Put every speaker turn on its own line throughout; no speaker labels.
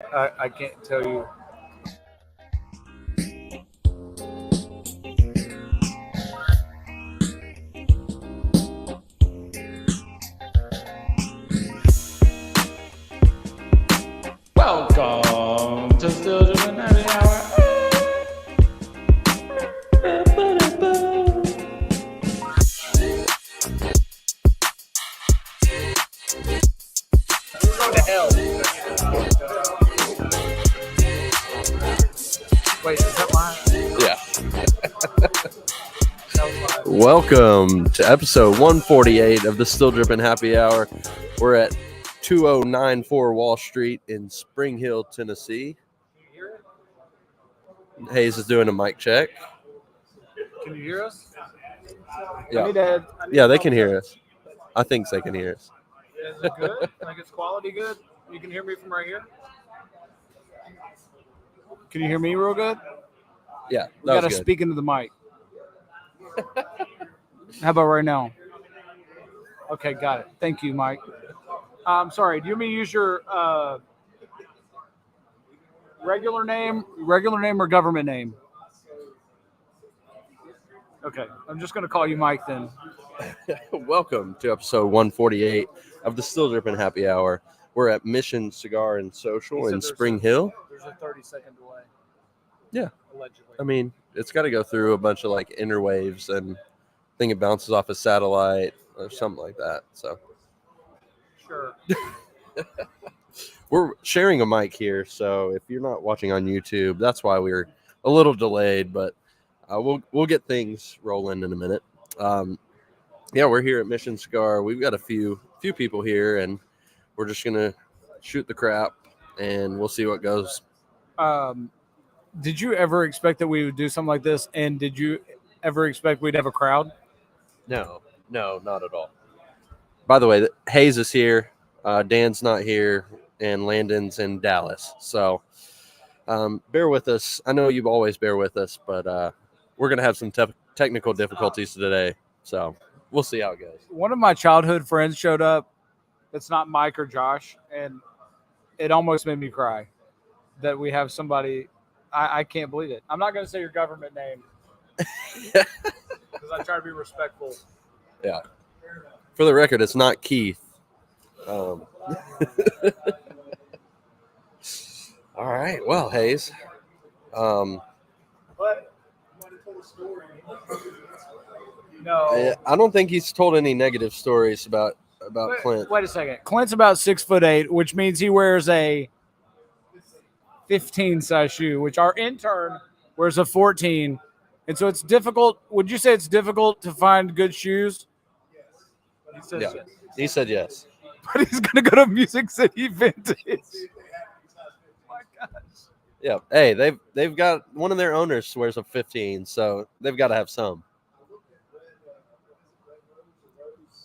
I can't tell you.
Welcome to Still Drippin' Happy Hour.
Go to hell. Wait, is that mine?
Yeah. Welcome to episode 148 of the Still Drippin' Happy Hour. We're at 2094 Wall Street in Spring Hill, Tennessee. Hayes is doing a mic check.
Can you hear us?
Yeah, yeah, they can hear us. I think they can hear us.
Is it good? Like, is quality good? You can hear me from right here? Can you hear me real good?
Yeah,
We got to speak into the mic. How about right now? Okay, got it. Thank you, Mike. I'm sorry. Do you mean use your regular name or government name? Okay, I'm just going to call you Mike then.
Welcome to episode 148 of the Still Drippin' Happy Hour. We're at Mission Cigar and Social in Spring Hill.
There's a 30-second delay.
Yeah.
Allegedly.
I mean, it's got to go through a bunch of like interwaves, and I think it bounces off a satellite or something like that. So
Sure.
we're sharing a mic here, so if you're not watching on YouTube, that's why we're a little delayed, but we'll get things rolling in a minute. Yeah, we're here at Mission Cigar. We've got a few people here, and we're just gonna shoot the crap, and we'll see what goes.
Did you ever expect that we would do something like this? And did you ever expect we'd have a crowd?
No, not at all. By the way, Hayes is here. Dan's not here, and Landon's in Dallas. So bear with us. I know you always bear with us, but we're going to have some technical difficulties today. So we'll see how it goes.
One of my childhood friends showed up. It's not Mike or Josh, and it almost made me cry that we have somebody. I can't believe it. I'm not going to say your government name because I try to be respectful.
Yeah. For the record, it's not Keith. All right. Well, Hayes.
No.
I don't think he's told any negative stories about Clint.
Wait a second. Clint's about 6'8", which means he wears a 15 size shoe, which our intern wears a 14. And so it's difficult. Would you say it's difficult to find good shoes? He says
Yeah.
yes.
He said yes.
But he's going to go to Music City Vintage. My gosh.
Yeah. Hey, they've got one of their owners wears a 15, so they've got to have some.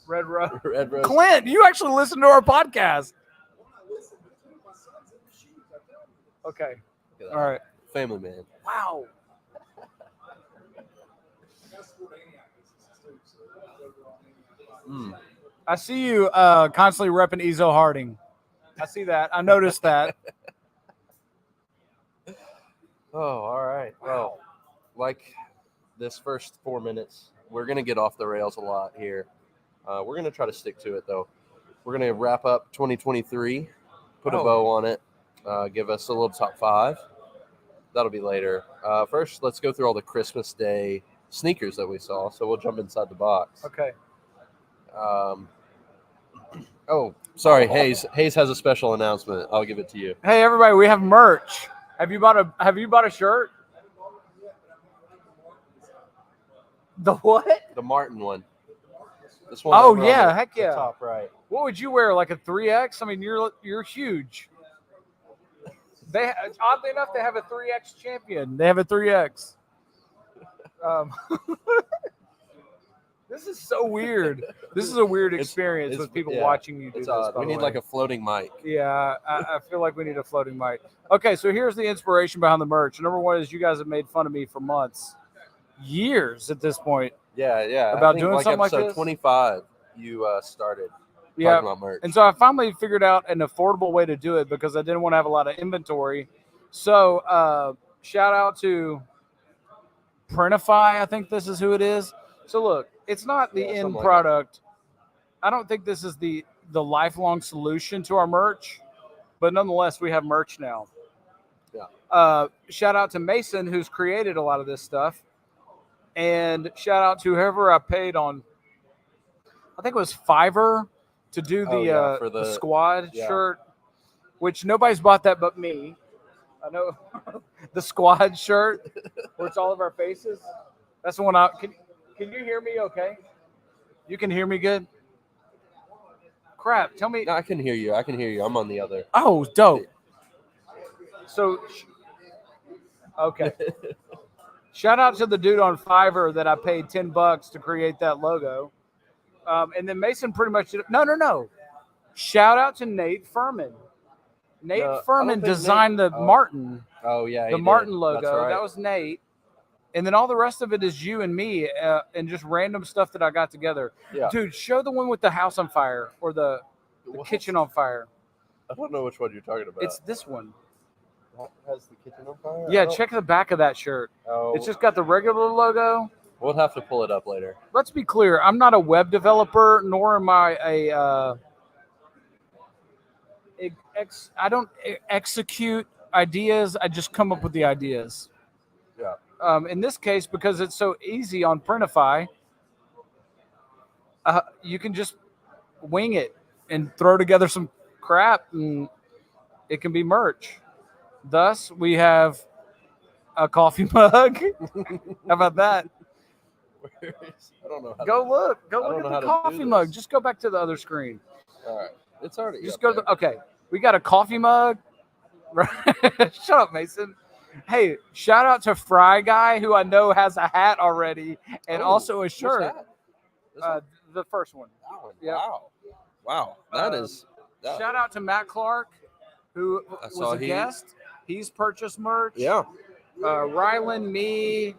Red Rose.
Red Rose.
Clint, you actually listen to our podcast. Okay. All right.
Family man.
Wow. I see you constantly repping Ezo Harding. I see that. I noticed that.
Oh, all right. Well, like this first 4 minutes, we're going to get off the rails a lot here. We're going to try to stick to it, though. We're going to wrap up 2023, put a bow on it, give us a little top 5. That'll be later. First, let's go through all the Christmas Day sneakers that we saw. So we'll jump inside the box.
Okay.
Oh, sorry. Hayes has a special announcement. I'll give it to you.
Hey, everybody, we have merch. Have you bought a shirt? The what?
The Martin one. This one.
Oh yeah, heck yeah.
Top right.
What would you wear? Like a 3X? I mean, you're huge. Oddly enough, they have a 3X champion. They have a 3X. This is so weird. This is a weird experience with people watching you do this.
We need like a floating mic.
Yeah, I feel like we need a floating mic. Okay, so here's the inspiration behind the merch. Number one is you guys have made fun of me for months, years at this point.
Yeah.
About
I think
doing something like
episode
this?
25, you started.
Yeah.
talking about merch.
And so I finally figured out an affordable way to do it because I didn't want to have a lot of inventory. So shout out to Printify. I think this is who it is. So look, it's not the
Yeah,
end
something like
product. I don't think this is the lifelong solution to our merch, but nonetheless, we have merch now.
Yeah.
Shout out to Mason, who's created a lot of this stuff. And shout out to whoever I paid on, I think it was Fiverr to do
For
the squad
yeah.
shirt, which nobody's bought that but me. I know the squad shirt where it's all of our faces. That's the one I can you hear me okay? You can hear me good? Crap, tell me.
No, I can hear you. I'm on the other.
Oh, dope. So, okay. Shout out to the dude on Fiverr that I paid $10 to create that logo. And then Mason pretty much did. No. Shout out to Nate Furman. Nate Furman designed the Martin.
Oh, yeah.
The Martin logo.
That's right.
That was Nate. And then all the rest of it is you and me and just random stuff that I got together.
Yeah.
Dude, show the one with the house on fire or the kitchen on fire.
I don't know which one you're talking about.
It's this one.
That has the kitchen on fire?
Yeah, check the back of that shirt.
Oh.
It's just got the regular logo.
We'll have to pull it up later.
Let's be clear. I'm not a web developer, nor am I I don't execute ideas. I just come up with the ideas.
Yeah.
In this case, because it's so easy on Printify, you can just wing it and throw together some crap, and it can be merch. Thus, we have a coffee mug. How about that?
I don't know.
Go look. Go look
know
at the
how to
coffee
do
mug.
this.
Just go back to the other screen.
All right. It's already
Just
up
go
there.
to okay. We got a coffee mug. Shut up, Mason. Hey, shout out to Fry Guy, who I know has a hat already and also a shirt. The first one.
That one.
Yep.
Wow. That is.
Shout out to Matt Clark, who was a guest. He's purchased merch.
Yeah.
Rylan, me.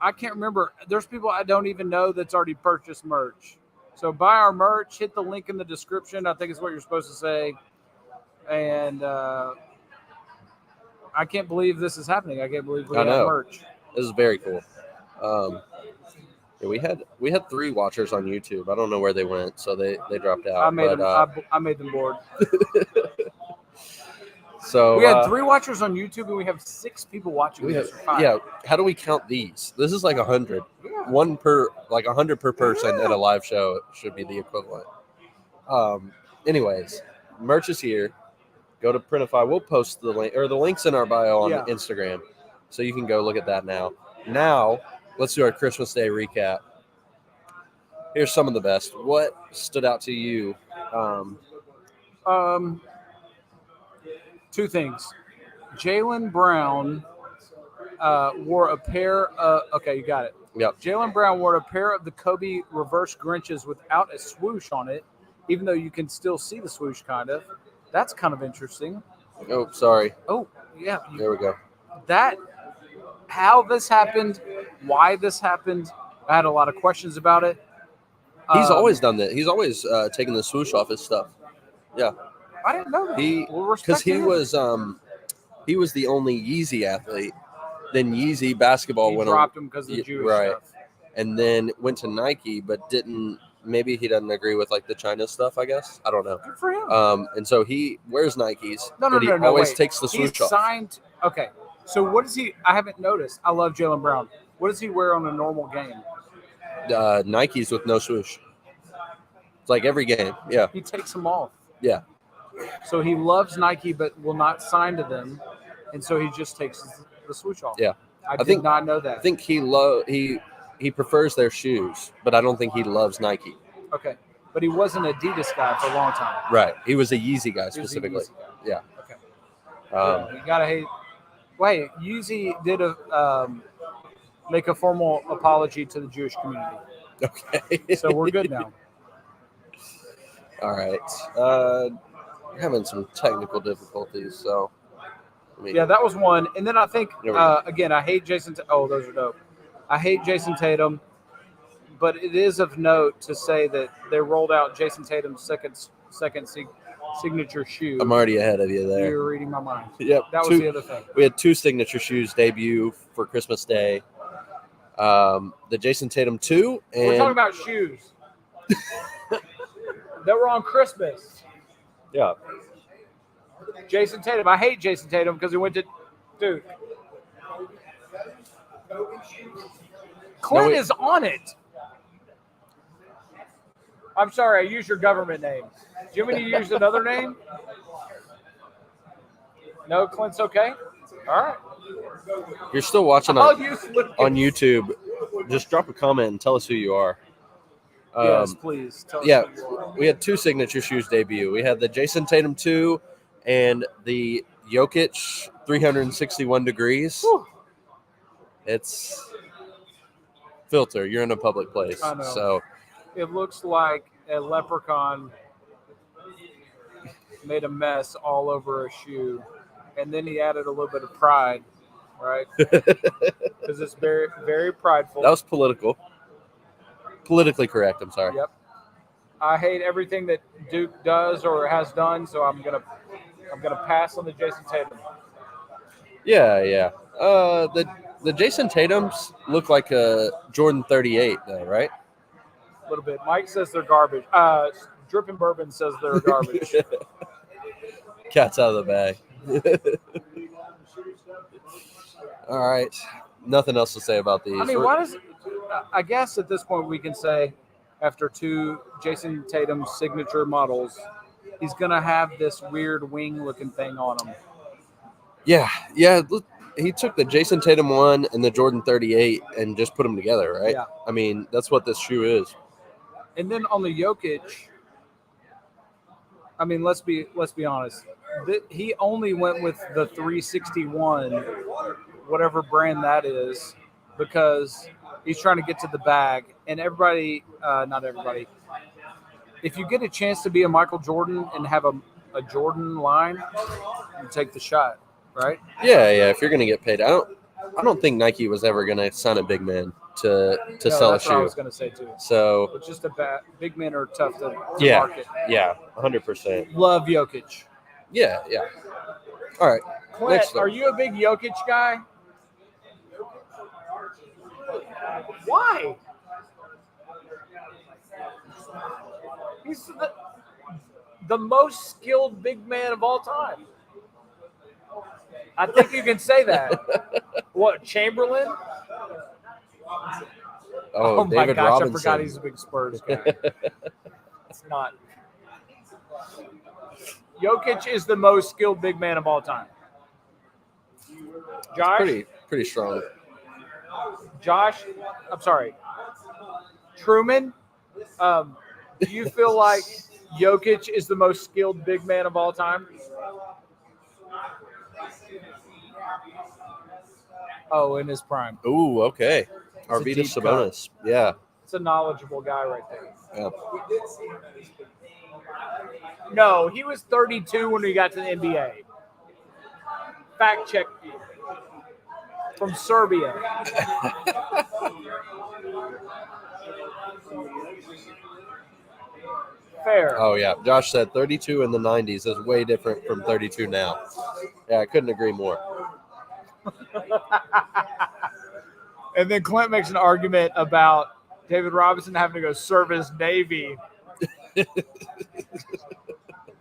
I can't remember. There's people I don't even know that's already purchased merch. So buy our merch. Hit the link in the description. I think is what you're supposed to say. And I can't believe this is happening. I can't believe we have merch.
This is very cool. Yeah, we had 3 watchers on YouTube. I don't know where they went, so they dropped out.
I made them bored.
So
we had 3 watchers on YouTube, and we have 6 people watching.
Yeah. How do we count these? This is like 100.
Yeah.
100 per person at a live show should be the equivalent. Anyways, merch is here. Go to Printify. We'll post the link, or the link's in our bio on Instagram, so you can go look at that now. Now, let's do our Christmas Day recap. Here's some of the best. What stood out to you?
2 things. Jaylen Brown wore a pair of. Okay, you got it.
Yep.
Jaylen Brown wore a pair of the Kobe reverse Grinches without a swoosh on it, even though you can still see the swoosh, kind of. That's kind of interesting.
Oh, sorry.
Oh, yeah.
There we go.
How this happened, why this happened, I had a lot of questions about it.
He's always done that. He's always taken the swoosh off his stuff. Yeah.
I didn't know that.
Because he was the only Yeezy athlete. Then Yeezy basketball went
dropped him because of the Jewish stuff.
And then went to Nike, but didn't. Maybe he doesn't agree with like the China stuff. I guess I don't know.
Good for him.
And so he wears Nikes.
No,
he always takes the swoosh off.
Signed. Okay. So what does he? I haven't noticed. I love Jaylen Brown. What does he wear on a normal game?
Nikes with no swoosh. It's like every game. Yeah.
He takes them off.
Yeah.
So he loves Nike, but will not sign to them, and so he just takes the swoosh off.
Yeah.
I did not know that.
I think he prefers their shoes, but I don't think he loves Nike.
Okay. But he was an Adidas guy for a long time.
Right. He was a Yeezy guy specifically. Yeah.
Okay. You gotta hate. Wait, Yeezy did make a formal apology to the Jewish community.
Okay.
So we're good now.
All right. We're having some technical difficulties, so.
Yeah, that was one. And then I think, again, I hate Jason. Oh, those are dope. I hate Jason Tatum. but it is of note to say that they rolled out Jason Tatum's second signature shoe.
I'm already ahead of you there.
You're reading my mind.
Yep.
That was the other thing.
We had 2 signature shoes debut for Christmas Day. The Jason Tatum 2. And
We're talking about shoes that were on Christmas.
yeah.
Jason Tatum. I hate Jason Tatum because he went to Duke. Clint is on it. I'm sorry, I used your government name. Do you want me to use another name? No, Clint's okay? All right.
If you're still watching
I'll use Lucas.
on YouTube, just drop a comment and tell us who you are.
Yes, please. Tell us
Yeah,
who you are.
we had 2 signature shoes debut. We had the Jason Tatum 2 and the Jokic 361 degrees.
Whew.
It's filter. You're in a public place.
I know.
So
It looks like a leprechaun made a mess all over a shoe, and then he added a little bit of pride, right? Because it's very, very prideful.
that was politically correct. I'm sorry.
Yep. I hate everything that Duke does or has done, so I'm gonna pass on the Jason Tatum.
Yeah. The Jason Tatums look like a Jordan 38, though, right?
A little bit. Mike says they're garbage. Drippin Bourbon says they're garbage.
Cat's out of the bag. All right. Nothing else to say about these.
I mean, why does? I guess at this point we can say, after 2 Jason Tatum signature models, he's gonna have this weird wing-looking thing on him.
Yeah. Look, he took the Jason Tatum 1 and the Jordan 38 and just put them together, right?
Yeah.
I mean, that's what this shoe is.
And then on the Jokic, I mean, let's be honest. He only went with the 361, whatever brand that is, because he's trying to get to the bag. And everybody, not everybody, if you get a chance to be a Michael Jordan and have a Jordan line, you take the shot, right?
Yeah. If you're gonna get paid, I don't think Nike was ever gonna sign a big man to sell a
That's what I
shoe.
was going to say too.
So
But just big men are tough to
yeah,
market.
100%.
Love Jokic.
Yeah. All right.
Clint,
Next up.
are you a big Jokic guy? Why? He's the most skilled big man of all time. I think you can say that. What, Chamberlain?
Oh,
my
David
gosh,
Robinson.
I forgot he's a big Spurs guy. It's not. Jokic is the most skilled big man of all time. Josh?
Pretty strong.
Josh, I'm sorry. Truman, do you feel like Jokic is the most skilled big man of all time? Oh, in his prime.
Ooh, okay.
a
Arvidas
deep
Sabonis. Yeah.
It's a knowledgeable guy right there.
Yeah.
No, he was 32 when he got to the NBA. Fact check you. From Serbia. Fair.
Oh, yeah. Josh said 32 in the 90s is way different from 32 now. Yeah, I couldn't agree more.
And then Clint makes an argument about David Robinson having to go serve his Navy.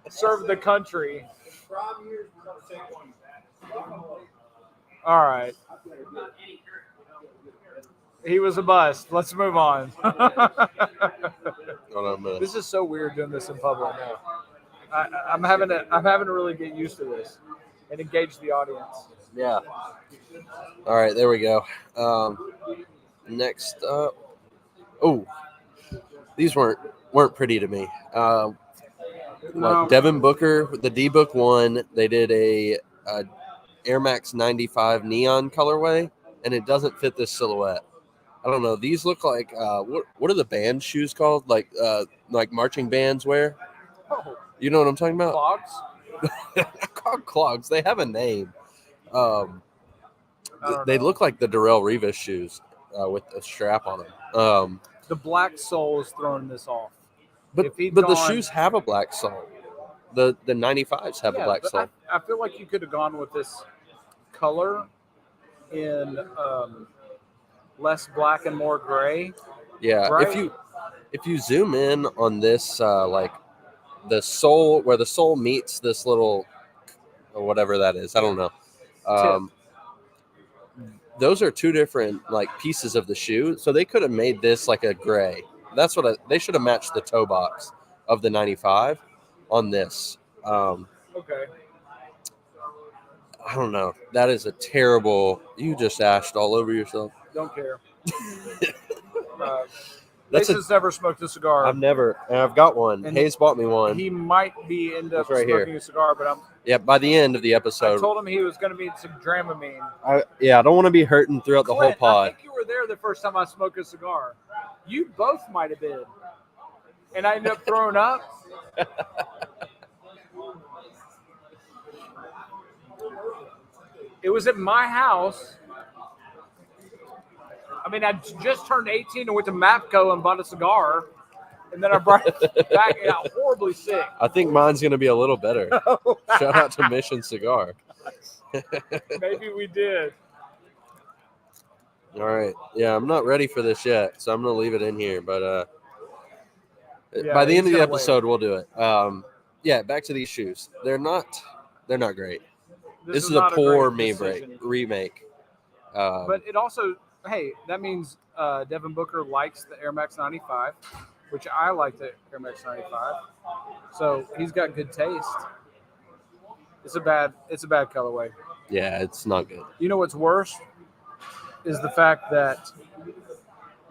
Serve the country. All right. He was a bust. Let's move on.
Hold on a minute.
This is so weird doing this in public now. I'm having to really get used to this and engage the audience.
Yeah. All right, there we go. Next up. Oh, these weren't pretty to me.
No.
Devin Booker, the D-Book 1, they did a Air Max 95 neon colorway, and it doesn't fit this silhouette. I don't know. These look like what are the band shoes called? Like marching bands wear.
Oh,
You know what I'm talking about?
clogs?
Called clogs. They have a name.
I don't
They
know.
look like the Darrell Revis shoes with a strap on them.
The black sole is throwing this off.
But
If he'd
the
gone-
shoes have a black sole. The 95s have a black
but
sole.
I feel like you could have gone with this color in less black and more gray.
Yeah,
Right?
if you zoom in on this, like the sole where the sole meets this little or whatever that is, I don't know. Those are two different like pieces of the shoe, so they could have made this like a gray. That's what they should have matched the toe box of the 95 on this.
Okay.
I don't know. That is a terrible. You just ashed all over yourself.
Don't care.
That's
Mason's never smoked a cigar.
I've never, and I've got one.
And
Hayes bought me one.
He might be end up
It's right
smoking
here.
a cigar, but
Yeah, by the end of the
I
episode,
told him he was going to need some Dramamine.
I don't want to be hurting throughout the whole
Clint, I
pod.
think you were there the first time I smoked a cigar. You both might have been. And I ended up throwing up. It was at my house. I mean, I just turned 18 and went to Mapco and bought a cigar. And then I brought it back and got horribly sick.
I think mine's going to be a little better. Shout out to Mission Cigar.
Maybe we did.
All right. Yeah, I'm not ready for this yet, so I'm going to leave it in here. But
Yeah,
by the end of
he's
the
gonna wait.
episode, we'll do it. Yeah, back to these shoes. They're not great. This is a
not
poor
great decision.
remake.
But it also, hey, that means Devin Booker likes the Air Max 95, which I like the Air Max 95. So he's got good taste. It's a bad colorway.
Yeah, it's not good.
You know what's worse is the fact that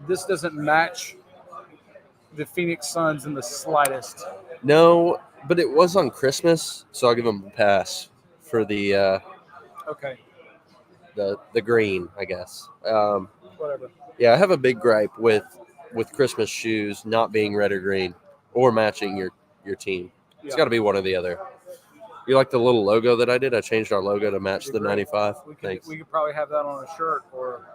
this doesn't match the Phoenix Suns in the slightest.
No, but it was on Christmas, so I'll give them a pass for the
Okay,
the green, I guess.
whatever.
Yeah, I have a big gripe with Christmas shoes not being red or green or matching your team. It's
Yeah.
got to be one or the other. You like the little logo that I did? I changed our logo to match the 95. Thanks.
We could probably have that on a shirt or.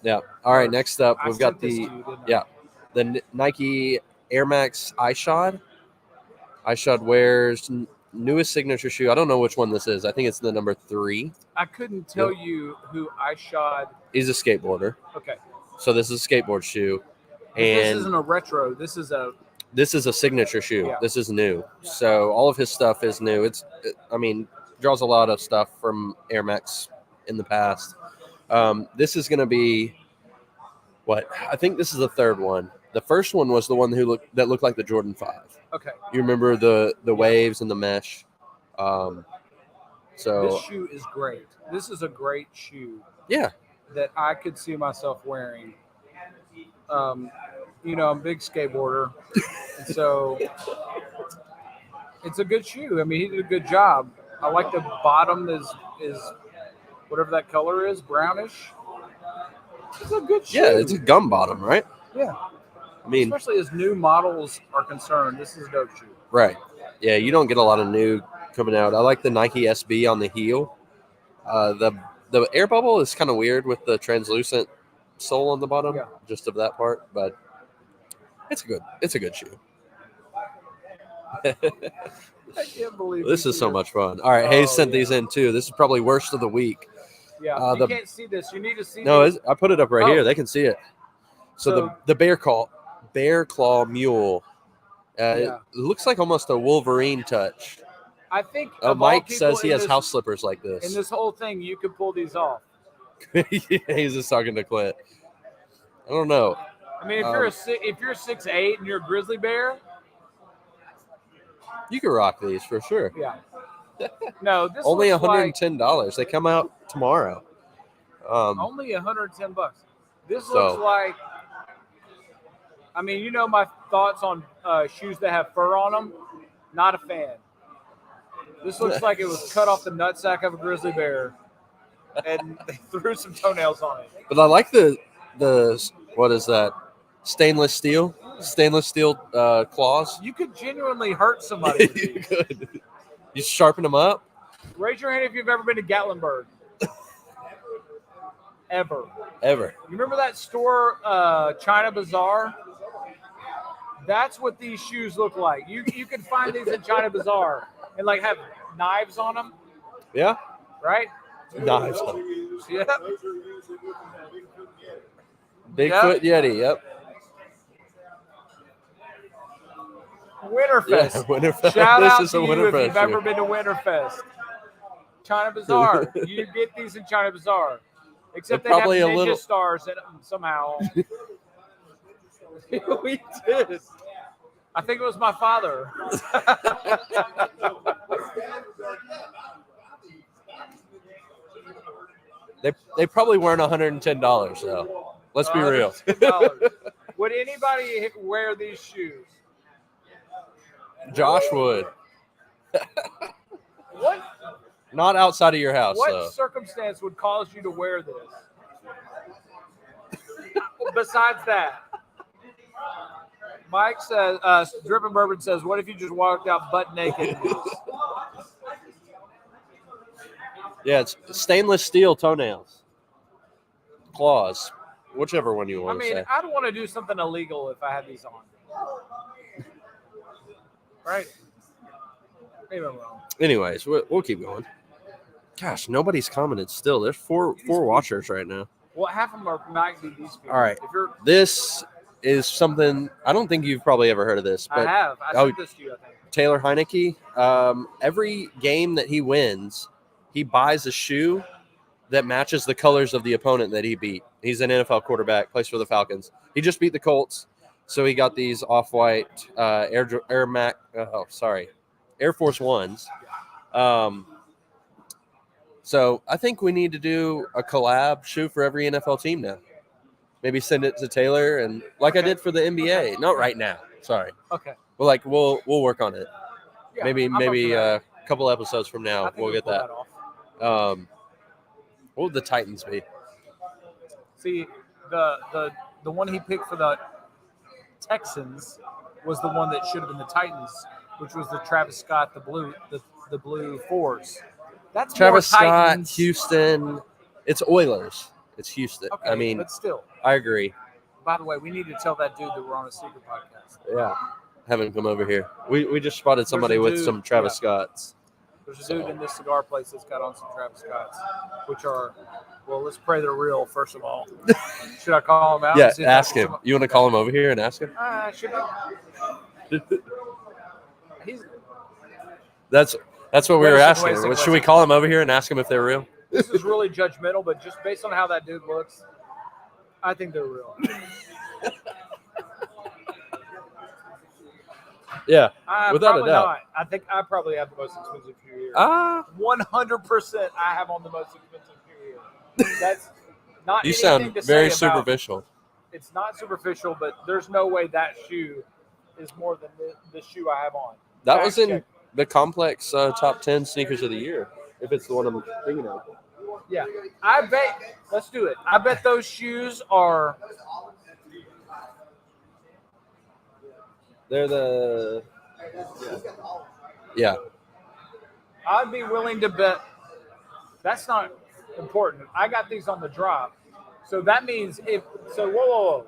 Yeah. All right. Next up,
I
we've got
sent this
the
to you, didn't I?
yeah. the Nike Air Max iShod. iShod wears newest signature shoe. I don't know which one this is. I think it's the number 3.
I couldn't tell you who I shot.
He's a skateboarder.
Okay.
So this is a skateboard shoe.
This
And
isn't a retro. This is a
signature shoe.
Yeah.
This is new. So all of his stuff is new. Draws a lot of stuff from Air Max in the past. This is going to be what? I think this is the third one. The first one was the one that looked like the Jordan 5.
okay.
You remember the waves and the mesh. So
This shoe is great. This is a great shoe
yeah,
that I could see myself wearing. I'm a big skateboarder, and so it's a good shoe. I mean, he did a good job. I like the bottom is whatever that color is, brownish. It's a good shoe.
yeah, it's a gum bottom, right?
Yeah.
I mean,
Especially as new models are concerned, this is a dope shoe.
right. Yeah, you don't get a lot of new coming out. I like the Nike SB on the heel. The air bubble is kind of weird with the translucent sole on the bottom,
Yeah.
just of that part, but it's a good shoe.
I can't believe
This
you
is
see
so
this.
much fun. All right, Hayes
Oh,
sent
yeah.
these in too. This is probably worst of the week.
Yeah, you
the-
can't see this. You need to see
No,
these.
I put it up right
Oh.
here. They can see it. So
So-
the bear claw mule.
Yeah.
It looks like almost a Wolverine touch.
I think of all
Mike
people
says he
in
has
this-
house slippers like
In
this.
this whole thing, you could pull these off.
He's just talking to Clint. I don't know.
I mean, if you're 6'8" and you're a grizzly bear,
You can rock these for sure.
yeah. No, this
Only
looks like
$110. They come out tomorrow.
only $110. This
So-
looks like. I mean, you know my thoughts on shoes that have fur on them. Not a fan. This looks like it was cut off the nutsack of a grizzly bear, and they threw some toenails on it.
But I like the what is that? Stainless steel claws.
You could genuinely hurt somebody. With
You
these.
could. You sharpen them up.
Raise your hand if you've ever been to Gatlinburg. Ever.
Ever.
You remember that store, China Bazaar? That's what these shoes look like. You can find these in China Bazaar and like have knives on them,
Yeah.
right?
Nice.
Yeah.
Bigfoot Yeti. Yep.
Winterfest.
Yeah, Winterfest.
Shout
This
out
is
to
a
you
Winterfest
if you've
shoe.
ever been to Winterfest. China Bazaar. You get these in China Bazaar. Except
They're
they have
probably a
ninja
little-
stars in them somehow. We did. I think it was my father.
They probably weren't $110 though. Let's be real.
$110. Would anybody wear these shoes?
Josh would.
What
Not outside of your house.
what
though.
circumstance would cause you to wear this? Besides that, Mike says, Drippin Bourbon says, what if you just walked out butt naked?
Yeah, it's stainless steel toenails, claws, whichever one you
I
want to
mean,
say.
I'd want to do something illegal if I had these on. Right? Maybe I'm wrong.
Anyways, we'll keep going. Gosh, nobody's commented still. There's four watchers right now.
Well, half of them might be these people.
All right.
If you're,
This is something I don't think you've probably ever heard of this,
I
but
have. I sent this to you, I think.
Taylor Heineke, every game that he wins, he buys a shoe that matches the colors of the opponent that he beat. He's an NFL quarterback, plays for the Falcons. He just beat the Colts, so he got these off-white Air Force Ones. So I think we need to do a collab shoe for every NFL team now. Maybe send it to Taylor and like I did for the NBA. Not right now. Sorry.
Okay.
Well, we'll work on it.
Yeah,
maybe
I'm up for that.
a couple episodes from
I
now
think
we'll get
pull
that.
off.
What would the Titans be?
See, the one he picked for the Texans was the one that should have been the Titans, which was the Travis Scott, the blue fours. That's
Travis
more
Scott,
Titans.
Houston. It's Oilers. It's Houston.
Okay,
I mean,
but still.
I agree.
By the way, we need to tell that dude that we're on a secret podcast.
Yeah. Have him come over here. We just spotted somebody with
dude,
some Travis
yeah.
Scotts.
There's a dude in this cigar place that's got on some Travis Scotts, which are, well, let's pray they're real, first of all. Should I call him out?
Yeah,
and see if
ask
that's
him. You want to call him over here and ask him?
Should He's,
That's what we
Wait
were
a second,
asking.
wait a second,
Should
wait
we
a
call him over here and ask him if they're real?
this is really judgmental, but just based on how that dude looks, I think they're real.
Yeah, without a
Probably
doubt.
not. I think I probably have the most expensive shoe here. 100% I have on the most expensive shoe here. That's not
You
anything
sound
to
very
say about-
superficial.
It's not superficial, but there's no way that shoe is more than the shoe I have on.
That
Fact
was in
check.
the Complex top 10 sneakers of the year, if it's the one I'm thinking of.
Yeah, I bet. Let's do it. I bet those shoes are.
They're the... Yeah.
I'd be willing to bet. That's not important. I got these on the drop, so that means if so. Whoa.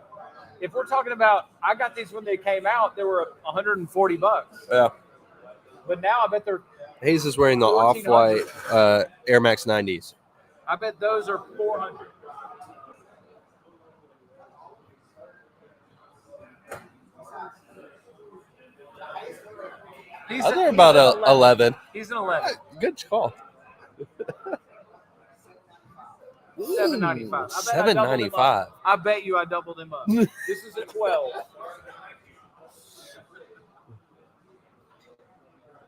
If we're talking about, I got these when they came out. They were $140.
Yeah.
But now I bet they're.
Hayes is wearing the off-white Air Max 90s.
I bet those are $400.
I think about
an
11.
He's an 11.
Good call.
$7.95.
$7.95.
I bet you I doubled him up. This is a 12.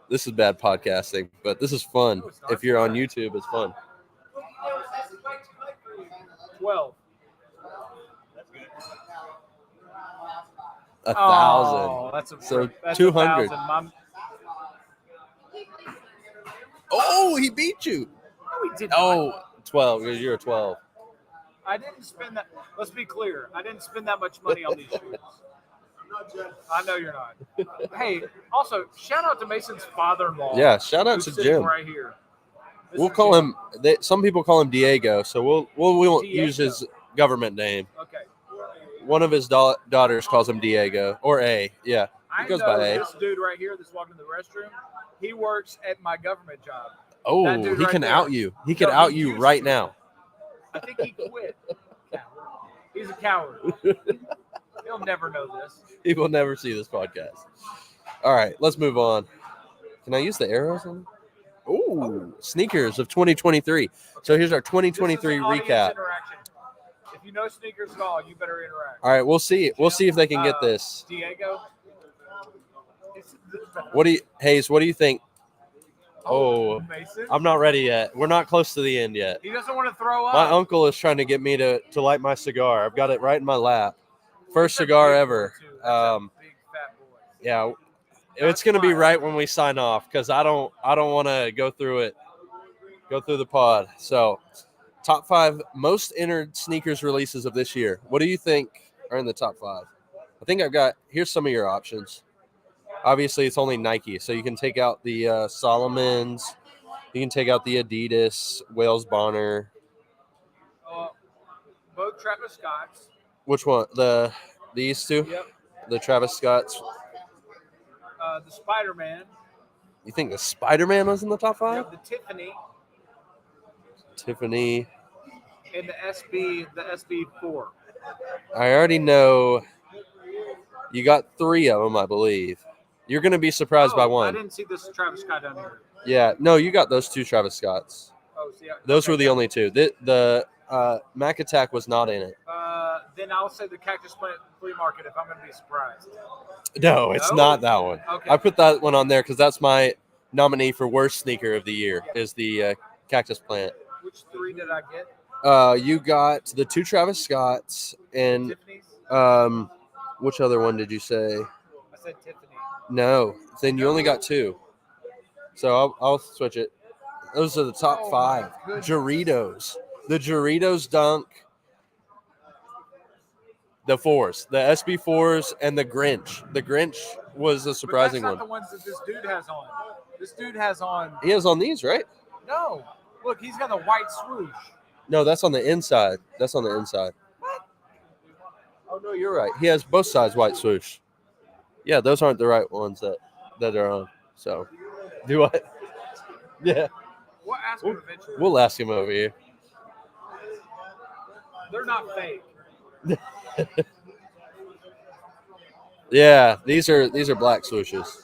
This is bad podcasting, but this is fun. If you're on YouTube, it's fun.
12.
1,000.
Oh, that's a
So
that's
200.
1,000.
Oh, he beat you.
No, he did
Oh,
not.
12. You're a 12.
I didn't spend that. Let's be clear. I didn't spend that much money on these shoes. I know you're not. Hey, also, shout out to Mason's father-in-law.
Yeah, shout out
who's
to
sitting
Jim.
right here.
We'll
Mr.
call
Jim.
him. Some people call him Diego, so we won't
Diego.
use his government name.
Okay.
one of his daughters calls him Diego or A. Yeah,
I
he goes
know
by A.
this dude right here that's walking to the restroom. He works at my government job.
Oh,
That dude
he
right
can
there.
out you. He can
No,
out
he
you
used
right
to.
now.
I think he quit. He's a coward. He'll never know this.
He will never see this podcast. All right, let's move on. Can I use the arrows on? Oh, sneakers of 2023. So here's our 2023
This is an audience
recap.
interaction. If you know sneakers at all, you better interact.
All right, we'll see. We'll see if they can get this.
Diego.
What do you, Hayes? What do you think? Oh,
Mason.
I'm not ready yet. We're not close to the end yet.
He doesn't want to throw up.
My uncle is trying to get me to light my cigar. I've got it right in my lap. First cigar ever.
Big fat boy.
Yeah, it's gonna be right when we sign off because I don't want to go through the pod. So, top 5 most entered sneakers releases of this year. What do you think are in the top 5? I think here's some of your options. Obviously, it's only Nike, so you can take out the Solomons, you can take out the Adidas, Wales Bonner.
Both Travis Scotts.
Which one? These two?
Yep.
The Travis Scotts.
The Spider-Man.
You think the Spider-Man was in the top 5?
Yep, the
Tiffany.
And the SB4.
I already know you got 3 of them, I believe. You're going to be surprised by one.
I didn't see this Travis Scott down here.
Yeah, no, you got those 2 Travis Scotts.
Oh, see,
Those were the only 2. The Mac Attack was not in it.
Then I'll say the Cactus Plant Flea Market if I'm going to be surprised.
No, it's not that one.
Okay.
I put that one on there because that's my nominee for worst sneaker of the year is the Cactus Plant.
Which 3 did I get?
You got the 2 Travis Scotts and
Tiffany's?
which other one did you say?
I said Tiffany.
No, then you only got 2. So I'll switch it. Those are the top 5. Doritos. The Doritos Dunk. The 4s. The SB4s and the Grinch. The Grinch was a surprising
but that's
one.
not the ones that this dude has on. This dude has on.
He has on these, right?
No. Look, he's got the white swoosh.
No, that's on the inside. That's on the inside.
What?
Oh, no, you're right. He has both sides white swoosh. Yeah, those aren't the right ones that are on. So, do what? Yeah.
We'll ask him eventually.
We'll ask him over here.
They're not fake.
Yeah, these are black swooshes.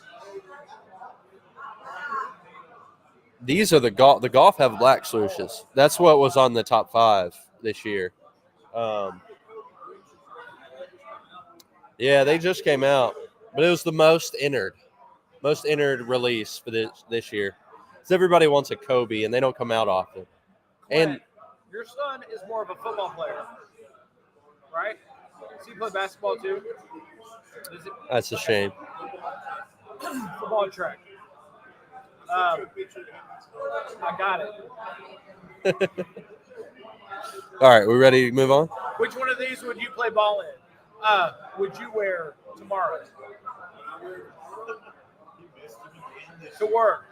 These are the golf have black swooshes. That's what was on the top 5 this year. Yeah, they just came out, but it was the most entered release for this year. Because everybody wants a Kobe, and they don't come out often. And
your son is more of a football player, right? Does he play basketball too?
That's a shame.
Football and track. I got it.
All right, we ready to move on?
Which one of these would you play ball in? Would you wear tomorrow? To work.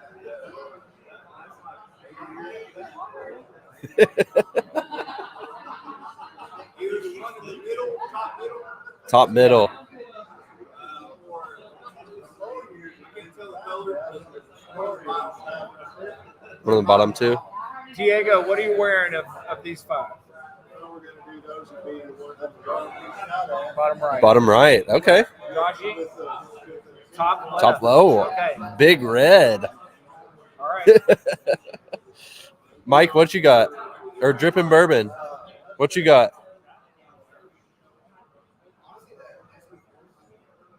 Top middle. One of the bottom 2.
Diego, what are you wearing of these 5? Bottom right.
Bottom right. Okay.
Joshi? Top left.
Top low.
Okay.
Big red.
All right.
Mike, what you got? Or Drippin' Bourbon. What you got?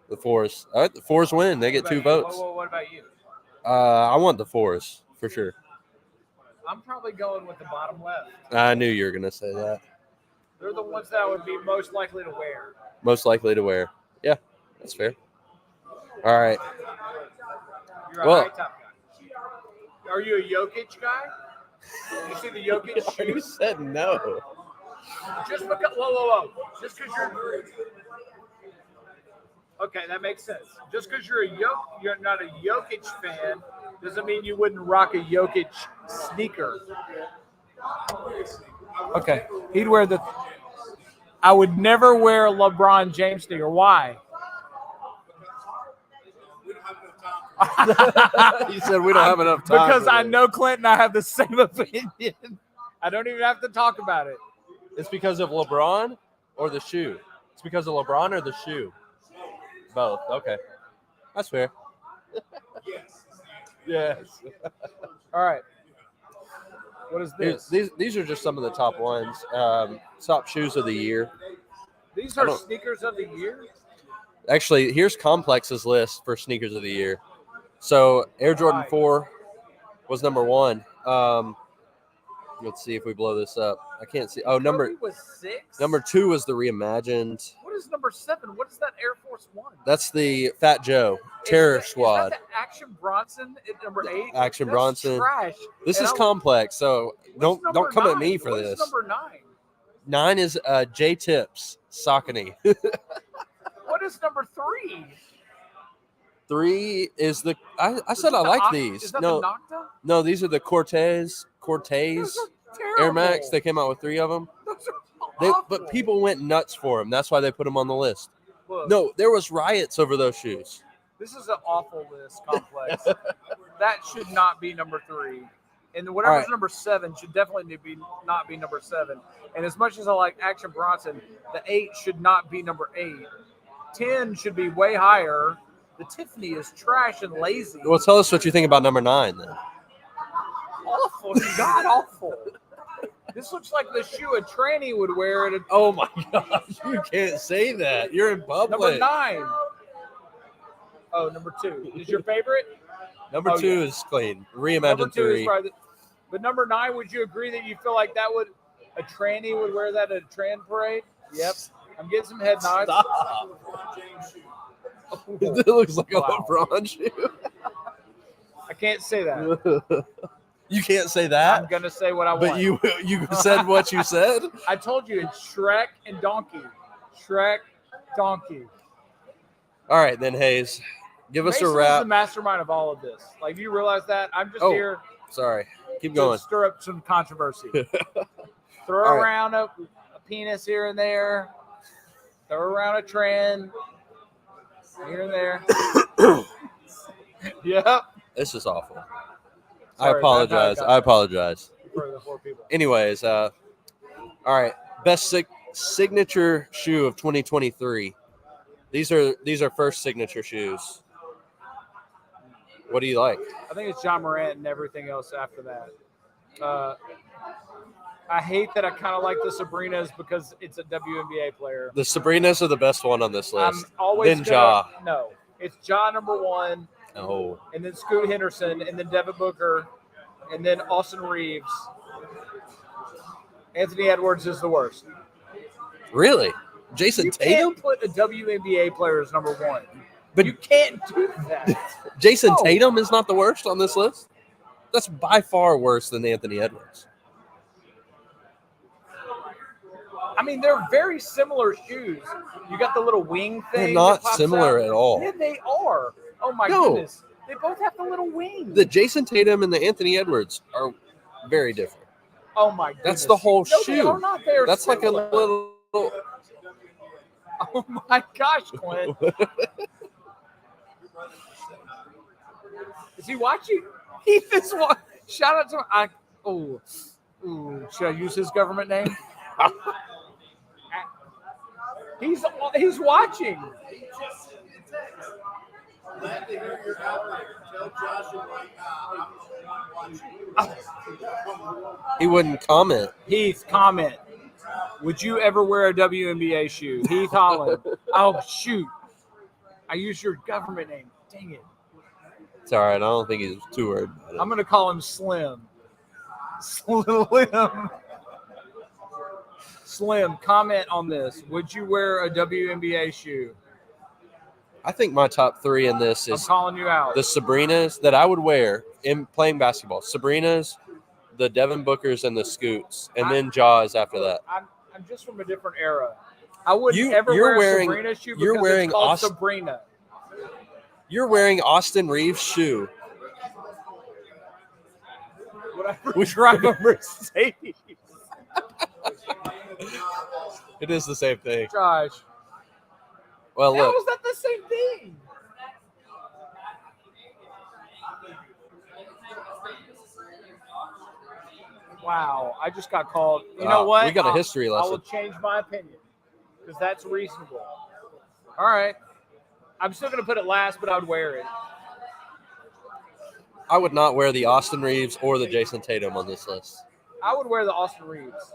The 4s. All right, the 4s win. They get 2 votes.
What about you?
I want the 4s for sure.
I'm probably going with the bottom left.
I knew you were going to say that.
They're the ones that I would be most likely to wear.
Most likely to wear. Yeah, that's fair. All right.
You're a high top guy. Are you a Jokic guy? You see the Jokic
You
shoes?
said no.
Just because, whoa. Just because you're okay, that makes sense. Just because you're not a Jokic fan doesn't mean you wouldn't rock a Jokic sneaker. Okay, he'd wear the. I would never wear a LeBron James sneaker. Why?
He said we don't have enough time.
Because
for
I
this.
know Clint and I have the same opinion. I don't even have to talk about it.
It's because of LeBron or the shoe. It's because of LeBron or the shoe. Both. Okay, that's fair. Yes.
All right. What is this?
These are just some of the top ones. Top shoes of the year.
These are sneakers of the year?
Actually, here's Complex's list for sneakers of the year. So Air Jordan 4 was number 1. Let's see if we blow this up. I can't see. Oh,
Kobe was 6?
number 2 was the Reimagined.
What is number 7? What is that Air Force One?
That's the Fat Joe Terror Squad.
Is that the Action Bronson at number 8?
Action
That's
Bronson.
Trash.
This
And
is complex, so don't come at me for
What's
this.
number 9?
9 is J Tips Saucony.
What is number 3?
3 is the I said I like these.
Is that
No,
the Nocta?
no, these are the Cortez
Those are terrible.
Air Max. They came out with 3 of them.
Those are awful.
But people went nuts for them. That's why they put them on the list.
Look,
No, there was riots over those shoes.
this is an awful list, Complex. That should not be number 3. And whatever's
right.
number 7 should definitely not be number 7. And as much as I like Action Bronson, the 8 should not be number 8. 10 should be way higher. The Tiffany is trash and lazy.
Well, tell us what you think about number 9 then.
Awful. God awful. This looks like the shoe a tranny would wear at a
Oh my gosh, you can't say that. You're in public.
number 9. Oh, number 2. Is your favorite?
Number
Oh,
2
yeah.
is clean.
Number
Reimagined
2 is
3.
probably but number 9, would you agree that you feel like that would a tranny would wear that at a tran parade? Yep. I'm getting some head nods.
Stop. It looks like a
Wow.
LeBron shoe.
I can't say that.
You can't say
I'm
that,
gonna say what I want.
but you said what you said.
I told you it's Shrek and Donkey. Shrek, Donkey.
All right, then Hayes, give us
Mason
a
is
wrap.
the mastermind of all of this. Like, do you realize that? I'm just
Oh,
here
Sorry, keep
to
going.
stir up some controversy. Throw
All right.
around a penis here and there. Throw around a trend here and there. Yep.
This is awful. I
Sorry,
apologize.
bad
I apologize.
For the 4 people.
Anyways, all right. Best signature shoe of 2023. These are first signature shoes. What do you like?
I think it's John Morant and everything else after that. I hate that I kind of like the Sabrinas because it's a WNBA player.
The Sabrinas are the best one on this
I'm
list.
always
Then
gonna,
Ja.
No, it's Ja number 1,
Oh,
and then Scoot Henderson, and then Devin Booker, and then Austin Reeves. Anthony Edwards is the worst.
really? Jason
You
Tatum?
can't put a WNBA player as number 1.
But
You can't do that.
Jason
No.
Tatum is not the worst on this list? That's by far worse than Anthony Edwards.
I mean, they're very similar shoes. You got the little wing thing.
They're not
that pops
similar
out.
at all.
Yeah, they are. Oh my
No.
goodness. They both have the little wing.
The Jason Tatum and the Anthony Edwards are very different.
Oh my goodness.
That's the whole
No,
shoe.
They are not. They are
That's like a
similar.
little.
Oh my gosh, Clint. Is he watching? Heath is watching. Shout out to him. Ooh, should I use his government name? He's watching.
Glad to hear you're out there. Tell Josh and Mike I'm the only one watching.
He wouldn't comment.
Heath, comment. Would you ever wear a WNBA shoe? Heath Holland. Oh, shoot. I used your government name. Dang it.
It's all right. I don't think he's too worried about it.
I'm going to call him Slim. Slim. Slim, comment on this. Would you wear a WNBA shoe?
I think my top 3 in this
I'm
is
calling you out.
the Sabrinas that I would wear in playing basketball. Sabrinas, the Devin Bookers, and the Scoots, and then Jaws after that.
I'm just from a different era. I wouldn't
You-
ever
you're
wear a
wearing-
Sabrina shoe because
you're wearing
it's called
Aust-
Sabrina.
You're wearing Austin Reeves' shoe.
Would I drive a Mercedes?
It is the same thing.
Josh.
Well,
How
look.
is that the same thing? Wow, I just got called. You know what?
We got a history
I will
lesson.
change my opinion because that's reasonable. All right. I'm still going to put it last, but I would wear it.
I would not wear the Austin Reeves or the Jason Tatum on this list.
I would wear the Austin Reeves.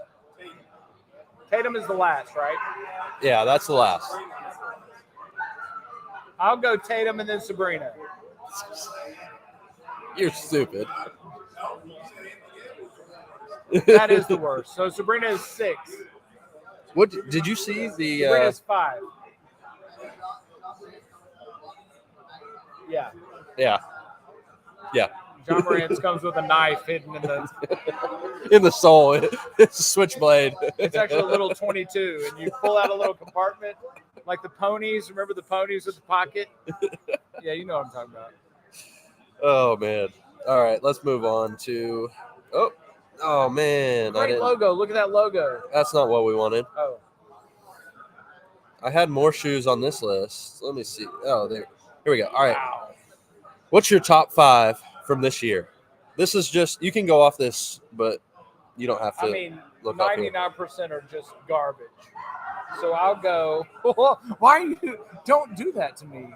Tatum is the last, right?
Yeah, that's the last.
I'll go Tatum and then Sabrina.
You're stupid.
That is the worst. So Sabrina is 6.
What did you see the?
Sabrina is 5. Yeah.
Yeah.
John Morant's comes with a knife hidden in the.
In the soul, it's a switchblade.
It's actually a little 22, and you pull out a little compartment like the ponies. Remember the ponies with the pocket? Yeah, you know what I'm talking about.
Oh man! All right, let's move on to. Oh man!
Great logo. Look at that logo.
That's not what we wanted.
Oh.
I had more shoes on this list. Let me see. Oh, there. Here we go. All right.
Wow.
What's your top 5 from this year? This is just you can go off this, but you don't have to.
I mean,
look up here.
99% are just garbage. So I'll go. Why you don't do that to me?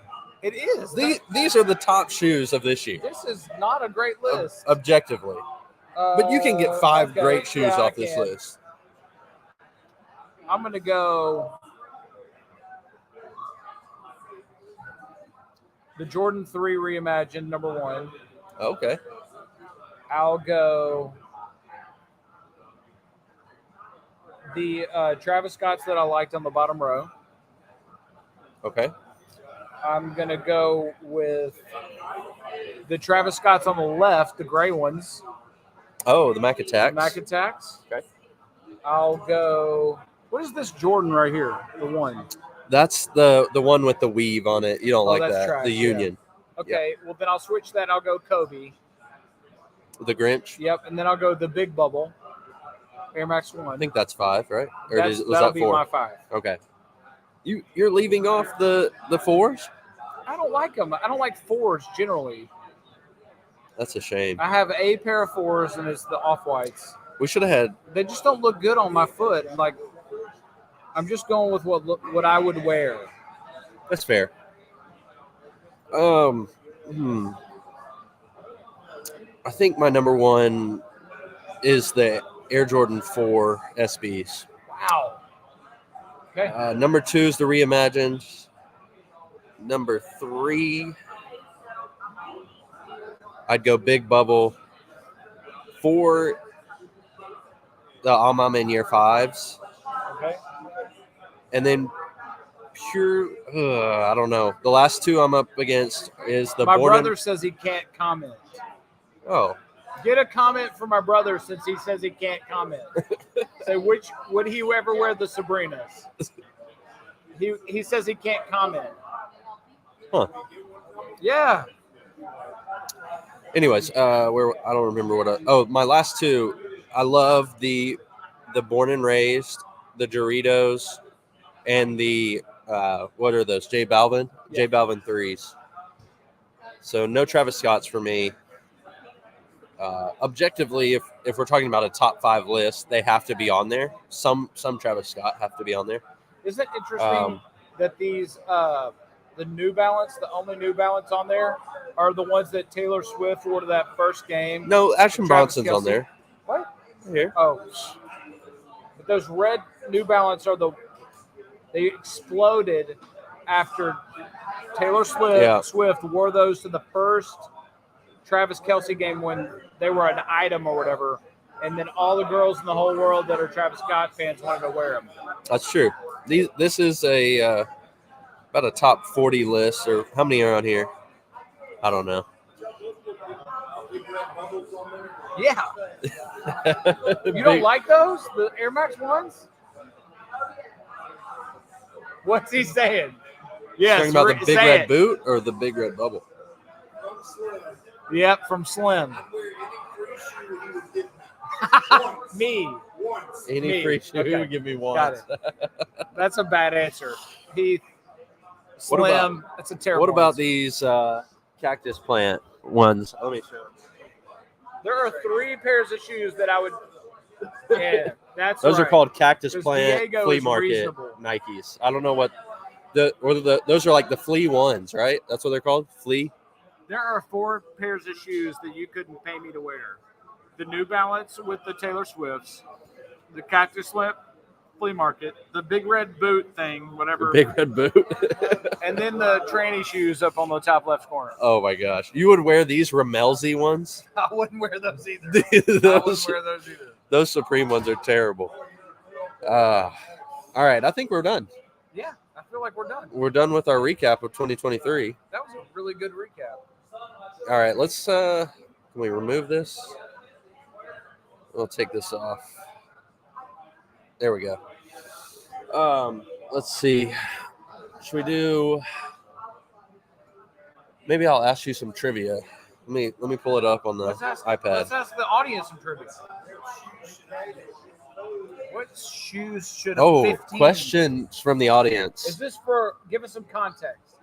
It is.
These are the top shoes of this year,
This is not a great list.
objectively. But you can get 5
Okay,
great shoes
yeah,
off
I
this
can.
list.
I'm gonna go the Jordan 3 reimagined number 1.
Okay.
I'll go the Travis Scotts that I liked on the bottom row.
Okay.
I'm gonna go with the Travis Scotts on the left, the gray ones.
Oh, the Mac Attacks.
Mac Attacks.
Okay.
I'll go. What is this Jordan right here? The one.
That's the one with the weave on it. You don't like
that's
that.
trash,
The Union.
Okay, well then I'll switch that. I'll go Kobe.
The Grinch.
Yep, and then I'll go the Big Bubble. Air Max 1.
I think that's 5, right? Or was
that'll
that
be
4?
my 5.
Okay. You're leaving off the 4s?
I don't like them. I don't like 4s generally.
That's a shame.
I have a pair of 4s, and it's the off-whites.
We should have had.
They just don't look good on my foot. Like, I'm just going with what I would wear.
That's fair. I think my number 1 is the Air Jordan 4 SBs.
Wow. Okay.
Number 2 is the reimagined. Number 3, I'd go Big Bubble. 4, the I'm in Year 5s.
Okay.
And then pure, I don't know. The last 2 I'm up against is the
My
Born
brother says he can't comment.
Oh,
Get a comment from my brother since he says he can't comment. Say, which would he ever wear the Sabrinas? He says he can't comment.
huh.
Yeah.
Anyways, where I don't remember what. My last 2. I love the Born and Raised, the Doritos, and the what are those? J Balvin,
Yeah.
J Balvin 3s. So no Travis Scotts for me. Objectively, if we're talking about a top 5 list, they have to be on there. Some Travis Scott have to be on there.
Isn't it interesting that these the New Balance, the only New Balance on there, are the ones that Taylor Swift wore to that first game?
No, Ashton
Travis
Bronson's
Kelce.
on there.
What?
Here.
Oh, but those red New Balance they exploded after Taylor Swift wore those to the first Travis Kelce game when they were an item or whatever, and then all the girls in the whole world that are Travis Scott fans wanted to wear them.
That's true. This is about a top 40 list, or how many are on here? I don't know.
Yeah. You don't like those? The Air Max 1s? What's he saying? Yes.
Talking about the big red boot or the big red bubble?
Yep, from Slim. Me.
once.
Any
Me.
free shoe,
Okay.
give me one.
Got it. That's a bad answer. Heath,
What about-
Slim, that's a terrible
What about
answer.
these cactus plant ones? Let me show.
There are 3 pairs of shoes that I would. Yeah, that's
Those
right.
are called cactus
'Cause
plant
Diego
flea
is
market
reasonable.
Nikes. I don't know what those are like the flea ones, right? That's what they're called, flea.
There are 4 pairs of shoes that you couldn't pay me to wear. The New Balance with the Taylor Swifts, the Cactus Slip flea market, the big red boot thing, whatever,
Big red boot.
and then the tranny shoes up on the top left corner.
Oh my gosh, you would wear these Ramelzy ones?
I wouldn't wear those either. I wouldn't
those,
wear those either.
those Supreme ones are terrible. All right, I think we're done.
Yeah, I feel like we're done.
We're done with our recap of 2023.
That was a really good recap.
All right, let's can we remove this? We'll take this off. There we go. Let's see. Should we do? Maybe I'll ask you some trivia. Let me pull it up on the
Let's
iPad.
ask the audience some trivia. What shoes should a
Oh,
15?
questions from the
Is
audience.
this for? Give us some context.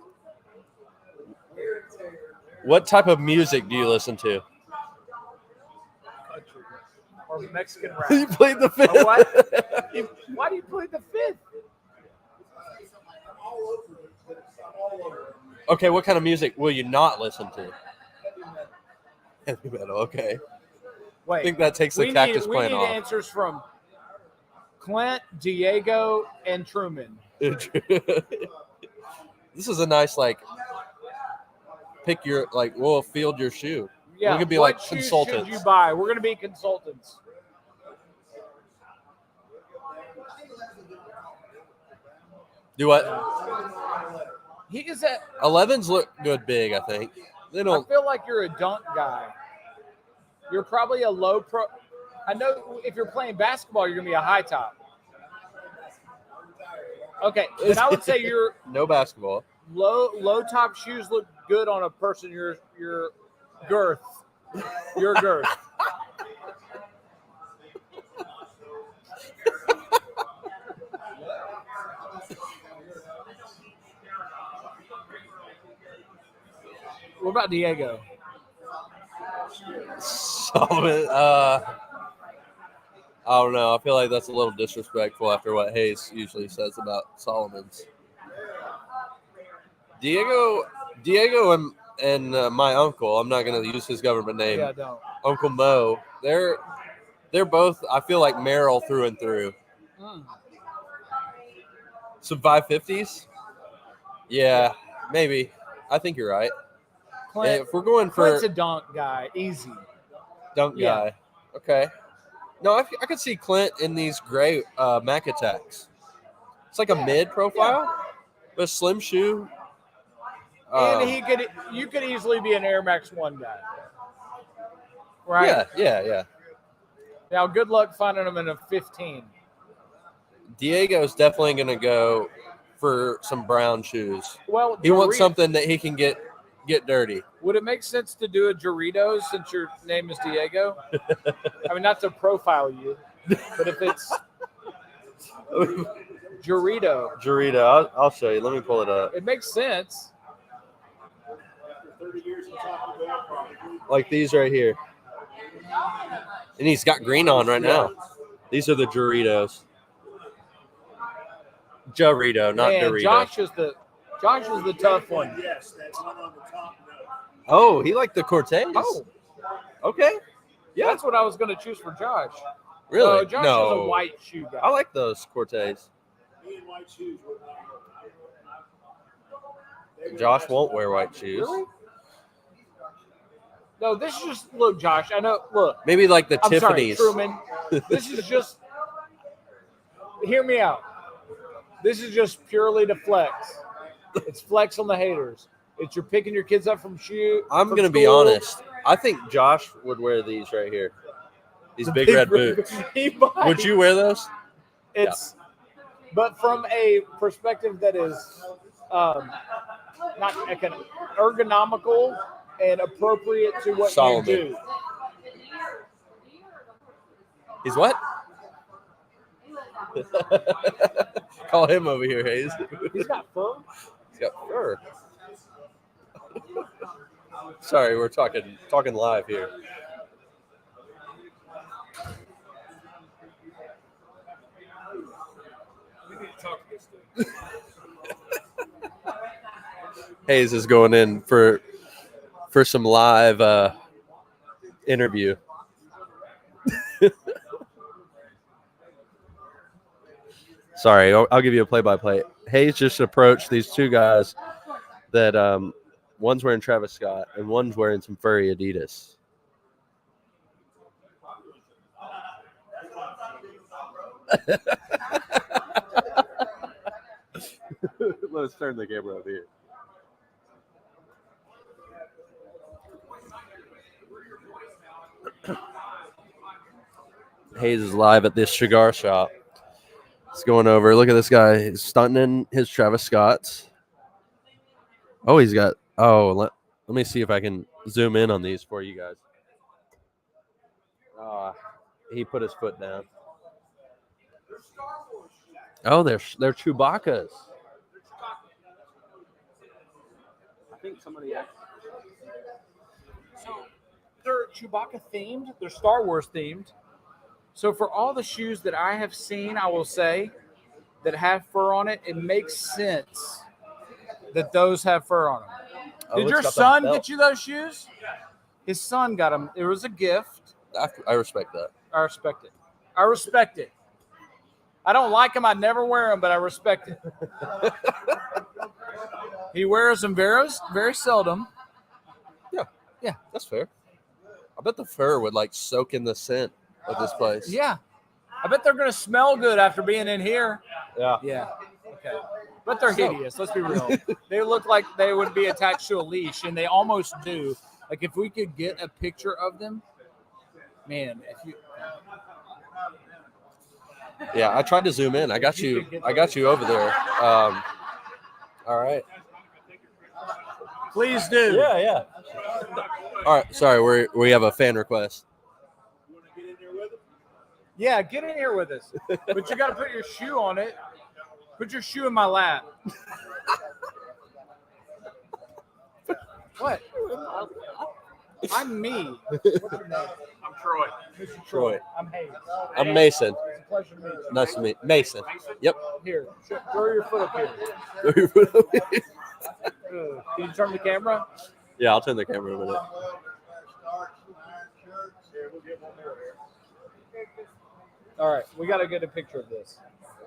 What type of music do you listen to?
Country or Mexican rap.
You played the fifth.
Or what? Why do you play the 5th?
Okay, what kind of music will you not listen to? Heavy metal. Okay.
Wait,
I think that takes the cactus
we
plant
need
off.
answers from Clint, Diego, and Truman.
This is a nice pick your we'll field your shoe.
Yeah,
we could be
what
like
shoes
consultants.
should you buy? We're gonna be consultants.
Do what?
He is at.
11s look good big, I think. They
I
don't.
feel like you're a dunk guy. You're probably a low pro. I know if you're playing basketball, you're gonna be a high top. Okay, and I would say your
No basketball.
low top shoes look good on a person your girth. Your girth. What about Diego?
Solomon, I don't know. I feel like that's a little disrespectful after what Hayes usually says about Solomon's. Diego, and my uncle. I'm not going to use his government name.
Yeah, don't.
Uncle Mo. They're both. I feel like Merrill through and through. Some 550s. Yeah, maybe. I think you're right.
Clint,
If we're going for
Clint's a dunk guy, easy.
dunk
yeah.
guy, okay. No, I could see Clint in these gray Mac Attacks. It's like a mid profile, but a slim shoe.
And you could easily be an Air Max 1 guy. Right?
Yeah.
Now, good luck finding them in a 15.
Diego's definitely going to go for some brown shoes.
Well,
He wants something that he can get dirty.
Would it make sense to do a Doritos since your name is Diego? I mean, not to profile you, but if it's
Dorito, I'll show you. Let me pull it up.
it makes sense.
Like these right here. And he's got green on right now. These are the Doritos. Jarito, not
Man,
Dorito.
Josh is the tough one.
Yes, that one on the top. No.
Oh, he liked the Cortez.
Oh,
Okay.
yeah, that's what I was going to choose for Josh.
Really?
No, Josh is a white shoe guy.
I like those Cortez.
Me and white shoes would not.
Josh won't wear white shoes.
Really? No, this is just look, Josh. I know. Look,
Maybe like the
I'm sorry,
Tiffany's.
Truman. This is just. Hear me out. This is just purely to flex. It's flex on the haters. It's you're picking your kids up from shoe.
I'm going to be honest. I think Josh would wear these right here. These big red boots.
He might.
Would you wear those?
It's, but from a perspective that is not ergonomical and appropriate to what
Solomon.
you do.
He's what? Call him over here, Hayes.
He's got fur.
He's got fur. Sorry, we're talking live here. Hayes is going in for some live interview. Sorry, I'll give you a play-by-play. Hayes just approached these two guys that one's wearing Travis Scott and one's wearing some furry Adidas. Let's turn the camera up here. Hayes is live at this cigar shop. It's going over. Look at this guy. He's stunting in his Travis Scotts. Oh, he's got. Oh, let me see if I can zoom in on these for you guys. He put his foot down. Oh, they're Chewbacca's. I think somebody else.
So they're Chewbacca themed. They're Star Wars themed. So for all the shoes that I have seen, I will say, that have fur on it, it makes sense that those have fur on them.
Oh,
Did your son get you those shoes? His son got them. It was a gift.
I respect that.
I respect it. I respect it. I don't like them. I never wear them, but I respect it. He wears them very seldom.
Yeah, that's fair. I bet the fur would like soak in the scent of this place.
Yeah. I bet they're going to smell good after being in here.
Yeah.
Yeah. Okay. But they're hideous. Let's be real. They look like they would be attached to a leash, and they almost do. Like if we could get a picture of them, man.
Yeah, I tried to zoom in. I got you over there. All right.
Please do.
Yeah. All right. Sorry, we have a fan request.
Yeah, get in here with us. But you got to put your shoe on it. Put your shoe in my lap. What? I'm me. What's your name?
I'm Troy.
Mr.
Troy.
I'm Hayes.
I'm Mason.
It's a pleasure to meet you.
Nice to meet you. Mason. Yep.
Here, throw your foot up here. Can you turn the camera?
Yeah, I'll turn the camera in a minute.
All right, we got to get a picture of this.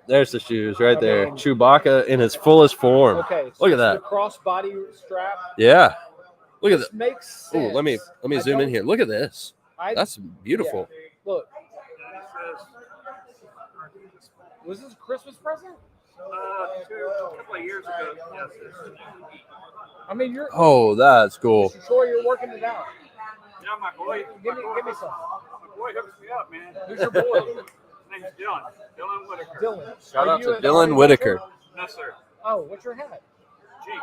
There's the shoes right there. Chewbacca in his fullest form.
Okay, so
Look at
it's
that.
the crossbody strap.
Yeah. Look at
This
that.
makes
Oh,
sense.
let me zoom in here. Look at this. That's beautiful.
Yeah. Look. Was this a Christmas present?
A couple of years ago. Yes.
I mean, you're.
Oh, that's cool.
Mr. Troy, you're working it out.
Yeah, my boy.
Give me some.
My boy hooks me up, man.
Who's your boy?
His name's Dylan. Dylan Whitaker.
Dylan.
Shout
Are
out
you
to
an
Dylan
Army
Whitaker.
veteran?
No, sir.
Oh, what's your hat?
Jeep.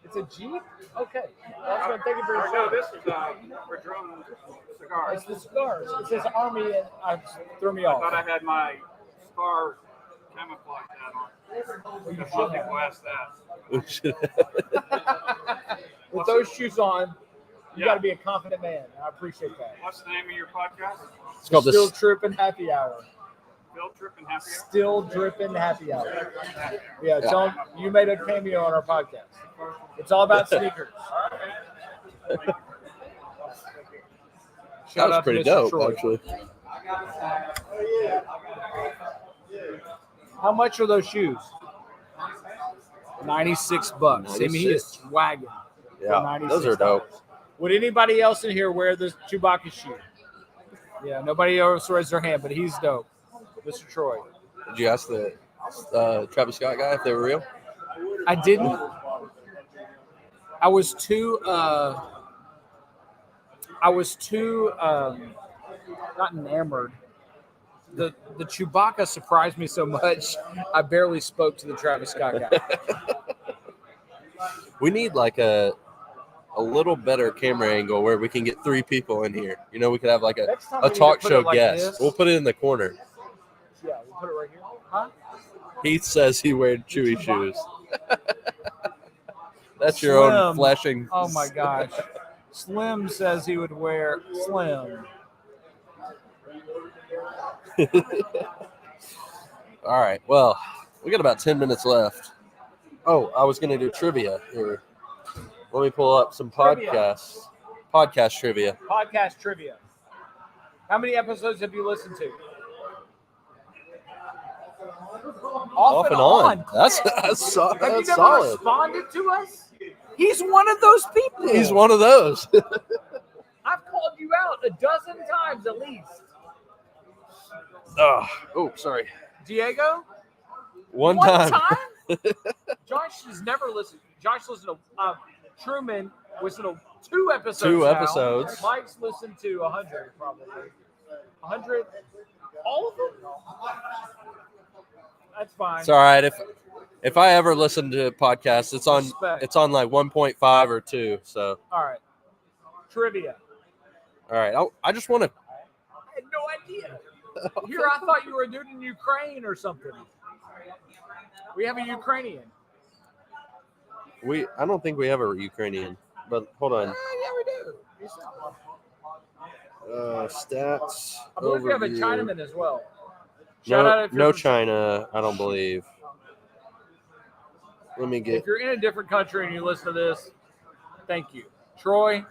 It's a Jeep? Okay. That's what thank you for your
No,
service.
this is for drum cigars.
It's the scars. It says Army, and I threw me
I
off.
thought I had my star camouflage hat on.
Well, you
If
should
most
have.
people ask that.
With those shoes on, you
Yeah.
got to be a confident man. I appreciate that.
What's the name of your podcast?
It's called
Still
this.
Trippin' Happy Hour.
Bill Trippin' Happy Hour?
Still Drippin' Happy Hour. Yeah, tell 'em you made a cameo on our podcast. It's all about sneakers.
That
Shout
was
out to
pretty
Mr.
dope,
Troy.
actually.
How much are those shoes? $96. I mean, he is swagging. for
Yeah, those are
$96.
dope.
Would anybody else in here wear this Chewbacca shoe? Yeah, nobody else raised their hand, but he's dope. Mr. Troy.
Did you ask the Travis Scott guy if they were real?
I didn't. I was too not enamored. The Chewbacca surprised me so much, I barely spoke to the Travis Scott guy.
We need like a little better camera angle where we can get 3 people in here. You know, we could have like
Next time
a
we need
talk
to put
show
it like
guest.
this.
We'll put it in the corner.
Yeah, we'll put it right here. Huh?
Heath says he wears chewy shoes. That's your
Slim.
own flashing.
Oh my gosh. Slim says he would wear Slim.
All right. Well, we got about 10 minutes left. Oh, I was going to do trivia here. Let me pull up some podcasts. Podcast trivia.
Podcast trivia. How many episodes have you listened to? Off and on.
That's
Have you never
solid.
responded to us? He's one of those people.
He's one of those.
I've called you out a dozen times at least.
Oh, sorry.
Diego?
One time.
Josh has never listened. Josh listened to Truman listened to 2 episodes.
2
now.
episodes.
Mike's listened to 100 probably. 100. All of them? That's fine.
It's all right. If I ever listen to podcasts, it's on like 1.5 or 2. So
All right. Trivia.
all right. I just want to.
I had no idea. Here, I thought you were a dude in Ukraine or something. We have a Ukrainian.
I don't think we have a Ukrainian, but hold on.
Yeah, we do.
Stats.
I believe we have a
overview.
Chinaman as well. Shout out if you're
No
from-
China, I don't believe. Let me get.
If you're in a different country and you listen to this, thank you. Troy,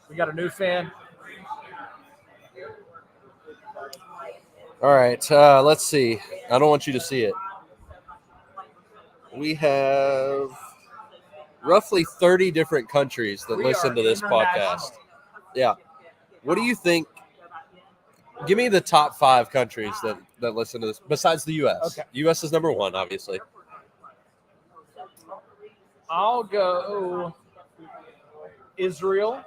we got a new fan.
All right, let's see. I don't want you to see it. We have roughly 30 different countries that
We
listen
are
to this
international.
podcast. Yeah. What do you think? Give me the top 5 countries that listen to this besides the U.S.
Okay.
U.S. is number 1, obviously.
I'll go Israel.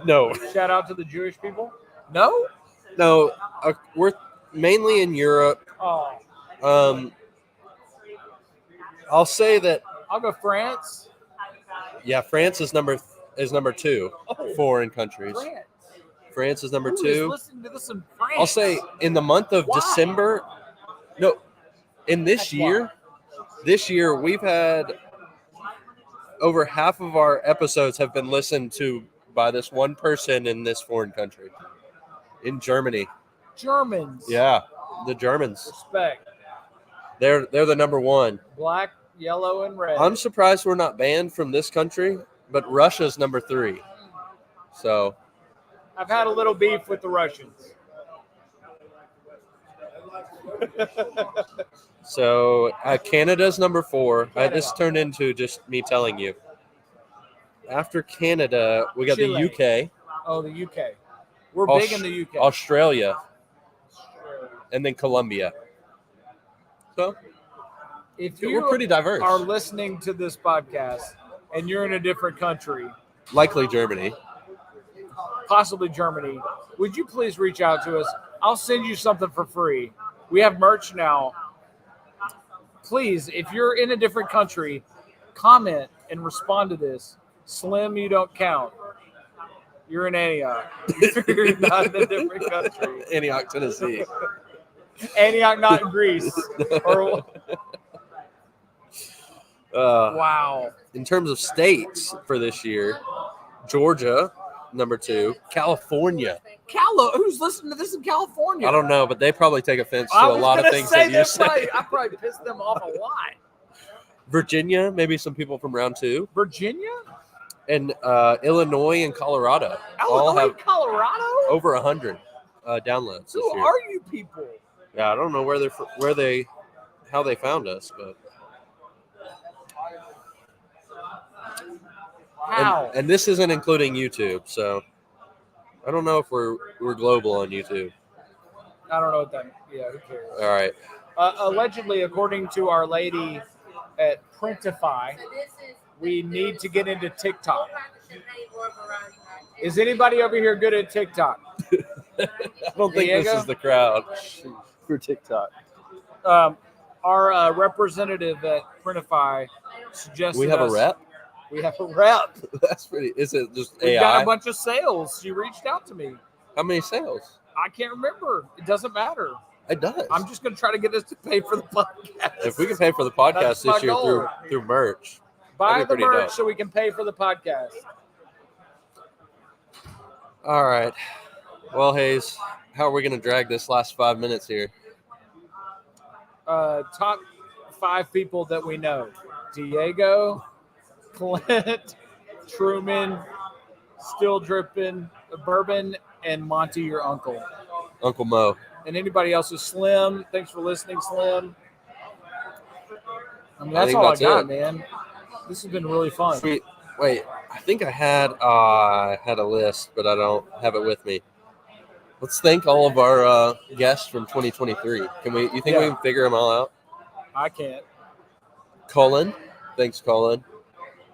No.
Shout out to the Jewish people. No?
No, we're mainly in Europe.
Oh,
I'll say that,
I'll go France.
yeah, France is number 2
Oh,
foreign countries.
France.
France is number
Who is
2.
listening to this in France?
I'll say in the month of
Why?
December. No, in this year we've had over half of our episodes have been listened to by this one person in this foreign country, in Germany.
Germans.
Yeah, the Germans.
Respect.
They're the number 1.
Black, yellow, and red.
I'm surprised we're not banned from this country, but Russia's number 3. So
I've had a little beef with the Russians.
So Canada's number 4.
Canada.
This turned into just me telling you. After Canada, we got
Chile.
the UK,
Oh, the UK. We're
Aus-
big in the UK.
Australia, and then Colombia. So
If
we're
you
pretty diverse.
are listening to this podcast and you're in a different country,
Likely Germany.
possibly Germany, would you please reach out to us? I'll send you something for free. We have merch now. Please, if you're in a different country, comment and respond to this. Slim, you don't count. You're in Antioch. You're not in a different country.
Antioch, Tennessee.
Antioch, not in Greece. Or, wow.
In terms of states for this year, Georgia, number 2. California.
Who's listening to this in California?
I don't know, but they probably take offense to
I
a
was
lot of
gonna
things
say
that you say.
I probably pissed them off a lot.
Virginia, maybe some people from round 2.
Virginia?
And Illinois and Colorado all
Illinois,
have
Colorado?
over 100 downloads this
Who
year.
are you people?
Yeah, I don't know how they found us, but
How?
and this isn't including YouTube, so I don't know if we're global on YouTube.
I don't know what that. Yeah, who cares?
All right,
Allegedly, according to our lady at Printify, we need to get into TikTok. Is anybody over here good at TikTok?
I don't think this
Diego?
is the crowd for TikTok.
Our representative at Printify suggested
We have a
us-
rep.
We have a rep.
That's pretty. Is it just
We
AI?
got a bunch of sales. She reached out to me.
How many sales?
I can't remember. It doesn't matter.
It does.
I'm just going to try to get us to pay for the podcast.
If we can pay for the podcast
That's my
this year
goal.
through merch,
Buy
that'd
the
be pretty
merch
dope.
so we can pay for the podcast.
All right. Well, how are we going to drag this last 5 minutes here?
Top 5 people that we know: Diego, Clint, Truman, Still Drippin, Bourbon, and Monty, your uncle.
Uncle Mo.
And anybody else is Slim. Thanks for listening, Slim. I mean, that's
think
all
that's
I got,
it.
man. This has been really fun.
Sweet. Wait, I think I had a list, but I don't have it with me. Let's thank all of our guests from 2023. Can we? You think we can figure them all out?
I can't.
Colin, thanks, Colin.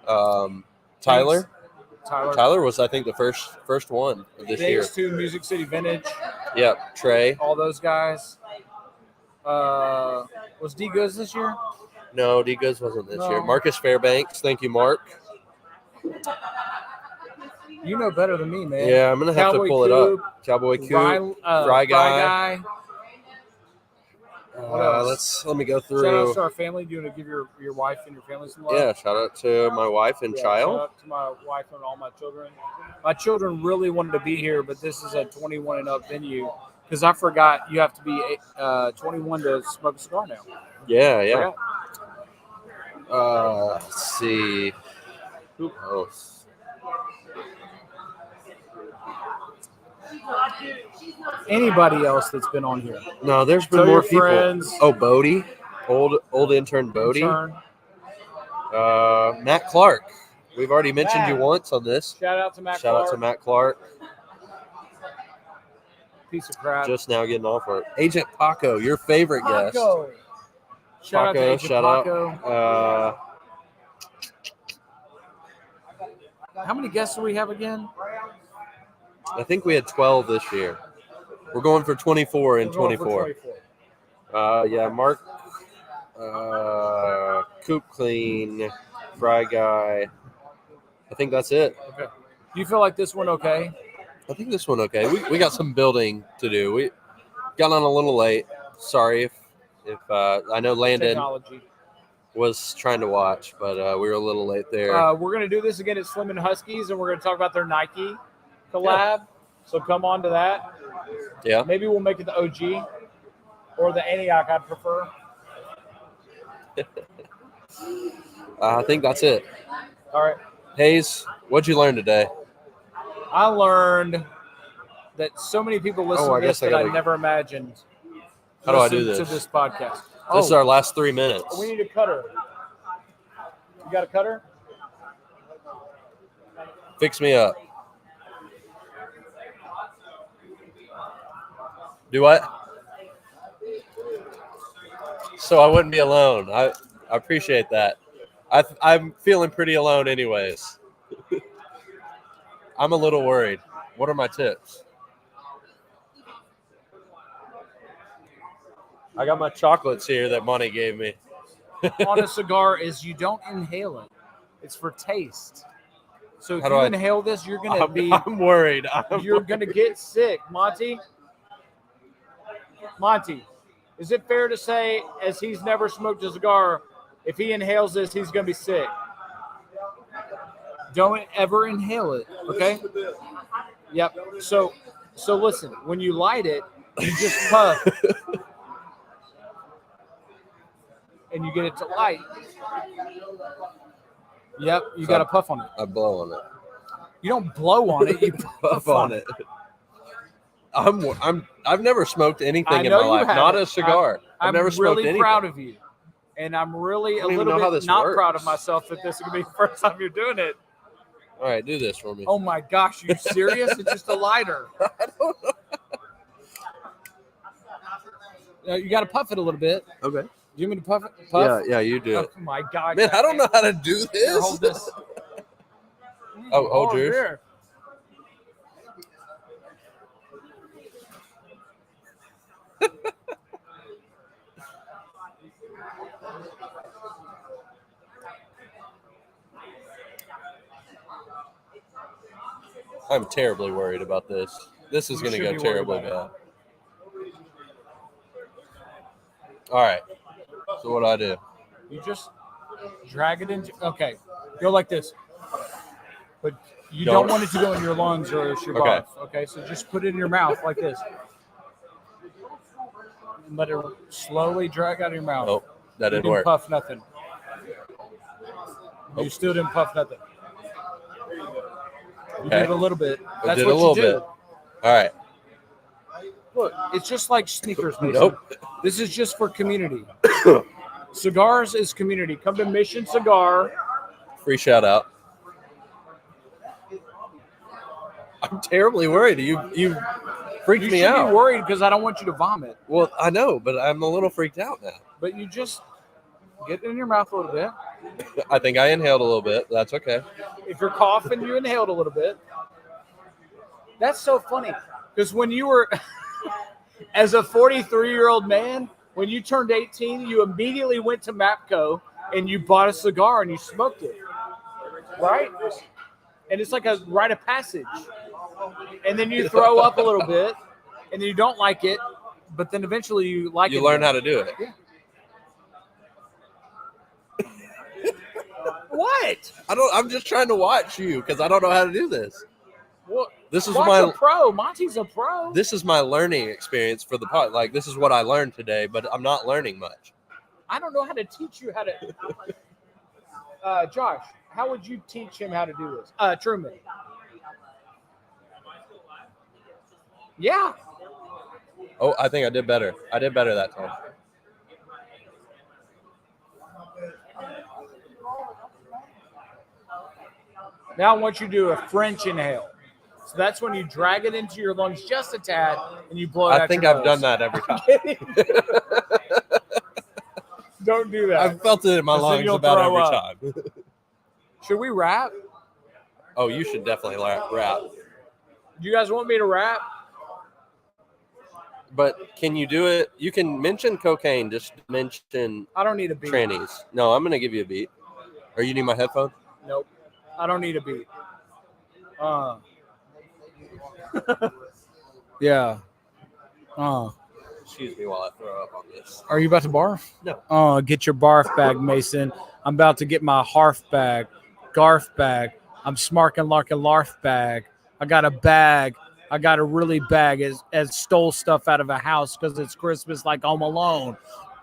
Tyler. Tyler was, I think, the first one of this year.
Thanks to Music City Vintage.
Yep, Trey.
All those guys. Was D Goods this year?
No, D Goods wasn't this year. Marcus Fairbanks, thank you, Mark.
You know better than me, man.
Yeah, I'm gonna have to pull it up. Cowboy Coop, Fry Guy. Let me go through.
Shout out to our family. Do you want to give your wife and your family some love?
Yeah, shout out to my wife and child.
Shout out to my wife and all my children. My children really wanted to be here, but this is a 21 and up venue because I forgot you have to be 21 to smoke a cigar now.
Yeah. Let's see. Oh.
Anybody else that's been on here?
No, there's been
Tell
more
your
people.
friends.
Oh, Bodie, old intern Bodie. Matt Clark. We've already mentioned you once on this.
Shout out to Matt
Shout out to Matt Clark.
Piece of crap.
Just now getting off work. Agent Paco, your favorite guest.
Shout out to Agent Paco.
Out.
How many guests do we have again?
I think we had 12 this year. We're going for 24 and 24. Yeah, Mark, Coop Clean, Fry Guy. I think that's it.
Okay. Do you feel like this one okay?
I think this one okay. We got some building to do. We got on a little late. Sorry if I know Landon was trying to watch, but we were a little late there.
We're going to do this again at Slim and Huskies, and we're going to talk about their Nike collab. So come on to that.
Yeah.
Maybe we'll make it the OG or the Antioch, I'd prefer.
I think that's it.
All right.
Hayes, what'd you learn today?
I learned that so many people listen to this that I never imagined.
How do I do this?
To this podcast.
This is our last 3 minutes.
We need a cutter. You got a cutter?
Fix me up. Do what? So I wouldn't be alone. I appreciate that. I'm feeling pretty alone anyways. I'm a little worried. What are my tips? I got my chocolates here that Monty gave me.
On a cigar is you don't inhale it. It's for taste. So if you inhale this, you're going to be...
I'm worried.
You're going to get sick. Monty, is it fair to say, as he's never smoked a cigar, if he inhales this, he's going to be sick? Don't ever inhale it, okay? Yep. So listen, when you light it, you just puff. And you get it to light. Yep, you got to puff on it.
I blow on it.
You don't blow on it, you puff on it.
I've never smoked anything in my life, not a cigar. I've never smoked anything.
I'm really proud of you. And I'm really a little bit not proud of myself that this is going to be the first time you're doing it.
All right, do this for me.
Oh my gosh, are you serious? It's just a lighter.
I don't know.
You got to puff it a little bit.
Okay.
Do you want me to puff it? Puff?
Yeah, you do it.
Oh my God.
Man, I don't know how to do this.
Here, hold this.
Hold yours.
Here.
I'm terribly worried about this. This is going to go terribly bad. All right. So what do I do?
You just drag it into. Okay, go like this, but you don't want it to go in your lungs or it's your
Okay.
barf. Okay, so just put it in your mouth like this, and let it slowly drag out of your mouth.
Oh, that
You
didn't work.
puff nothing. You still didn't puff nothing. You
Okay.
did a little bit.
I
That's
did
what
a little
you do.
bit. All right.
Look, it's just like sneakers. Mason.
Nope.
This is just for community. Cigars is community. Come to Mission Cigar.
Free shout out. I'm terribly worried. You freaked
You
me
should
out.
be worried because I don't want you to vomit.
Well, I know, but I'm a little freaked out now.
But you just get it in your mouth a little bit.
I think I inhaled a little bit. That's okay.
If you're coughing, you inhaled a little bit. That's so funny because when you were, as a 43-year-old man, when you turned 18, you immediately went to MAPCO and you bought a cigar and you smoked it, right? And it's like a rite of passage. And then you throw up a little bit, and then you don't like it, but then eventually you like it.
You learn how to do it.
Yeah. What?
I'm just trying to watch you because I don't know how to do this.
Well,
This is
watch
my
a pro. Monty's a pro.
this is my learning experience for the pod. Like this is what I learned today, but I'm not learning much.
I don't know how to teach you how to. Josh, how would you teach him how to do this? Truman. Yeah.
Oh, I think I did better. I did better that time.
Now I want you to do a French inhale. So that's when you drag it into your lungs just a tad and you blow it out.
I think
your
I've
nose.
done that every time.
Don't do that.
I've felt it in my
'Cause then
lungs
you'll
about
throw
every
up.
time.
Should we rap?
Oh, you should definitely rap.
Do you guys want me to rap?
But can you do it? You can mention cocaine. Just mention
I don't need a beat.
trannies. No, I'm gonna give you a beat. Or you need my headphone?
Nope. I don't need a beat. Yeah.
Excuse me while I throw up on this.
Are you about to barf?
No.
Get your barf bag, Mason. I'm about to get my harf bag, garf bag. I'm smarking larkin larf bag. I got a bag. I got a really bag as stole stuff out of a house because it's Christmas like Home Alone.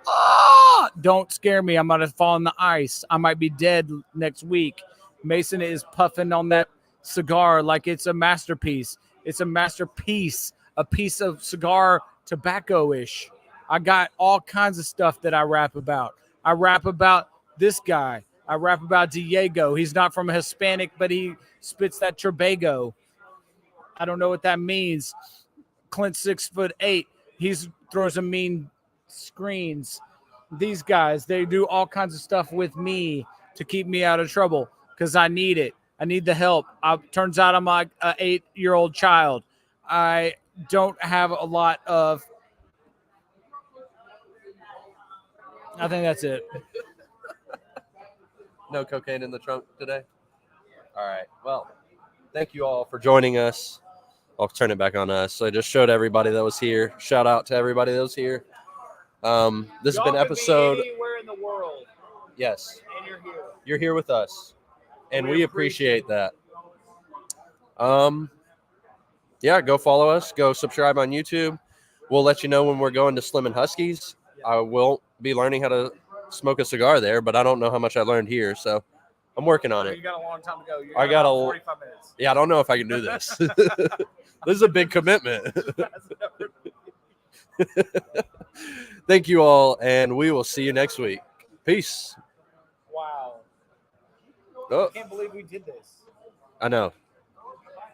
Ah! Don't scare me. I'm going to fall in the ice. I might be dead next week. Mason is puffing on that cigar like it's a masterpiece. It's a masterpiece, a piece of cigar tobacco-ish. I got all kinds of stuff that I rap about. I rap about this guy. I rap about Diego. He's not from Hispanic, but he spits that Tobago. I don't know what that means. Clint's 6'8". He throws some mean screens. These guys, they do all kinds of stuff with me to keep me out of trouble because I need it. I need the help. Turns out I'm like an 8-year-old child. I don't have a lot of. I think that's it.
No cocaine in the trunk today? All right. Well, thank you all for joining us. I'll turn it back on us. So I just showed everybody that was here. Shout out to everybody that was here. This has been episode.
Anywhere in the world,
Yes,
and you're here.
you're here with us, and we appreciate that. Yeah, go follow us. Go subscribe on YouTube. We'll let you know when we're going to Slim and Huskies. I will be learning how to smoke a cigar there, but I don't know how much I learned here, so I'm working on it.
You got a long time to go.
I got
about
a-
45 minutes.
Yeah, I don't know if I can do this. This is a big commitment. Thank you all, and we will see you next week. Peace.
Wow.
Oh,
I can't believe we did this.
I know.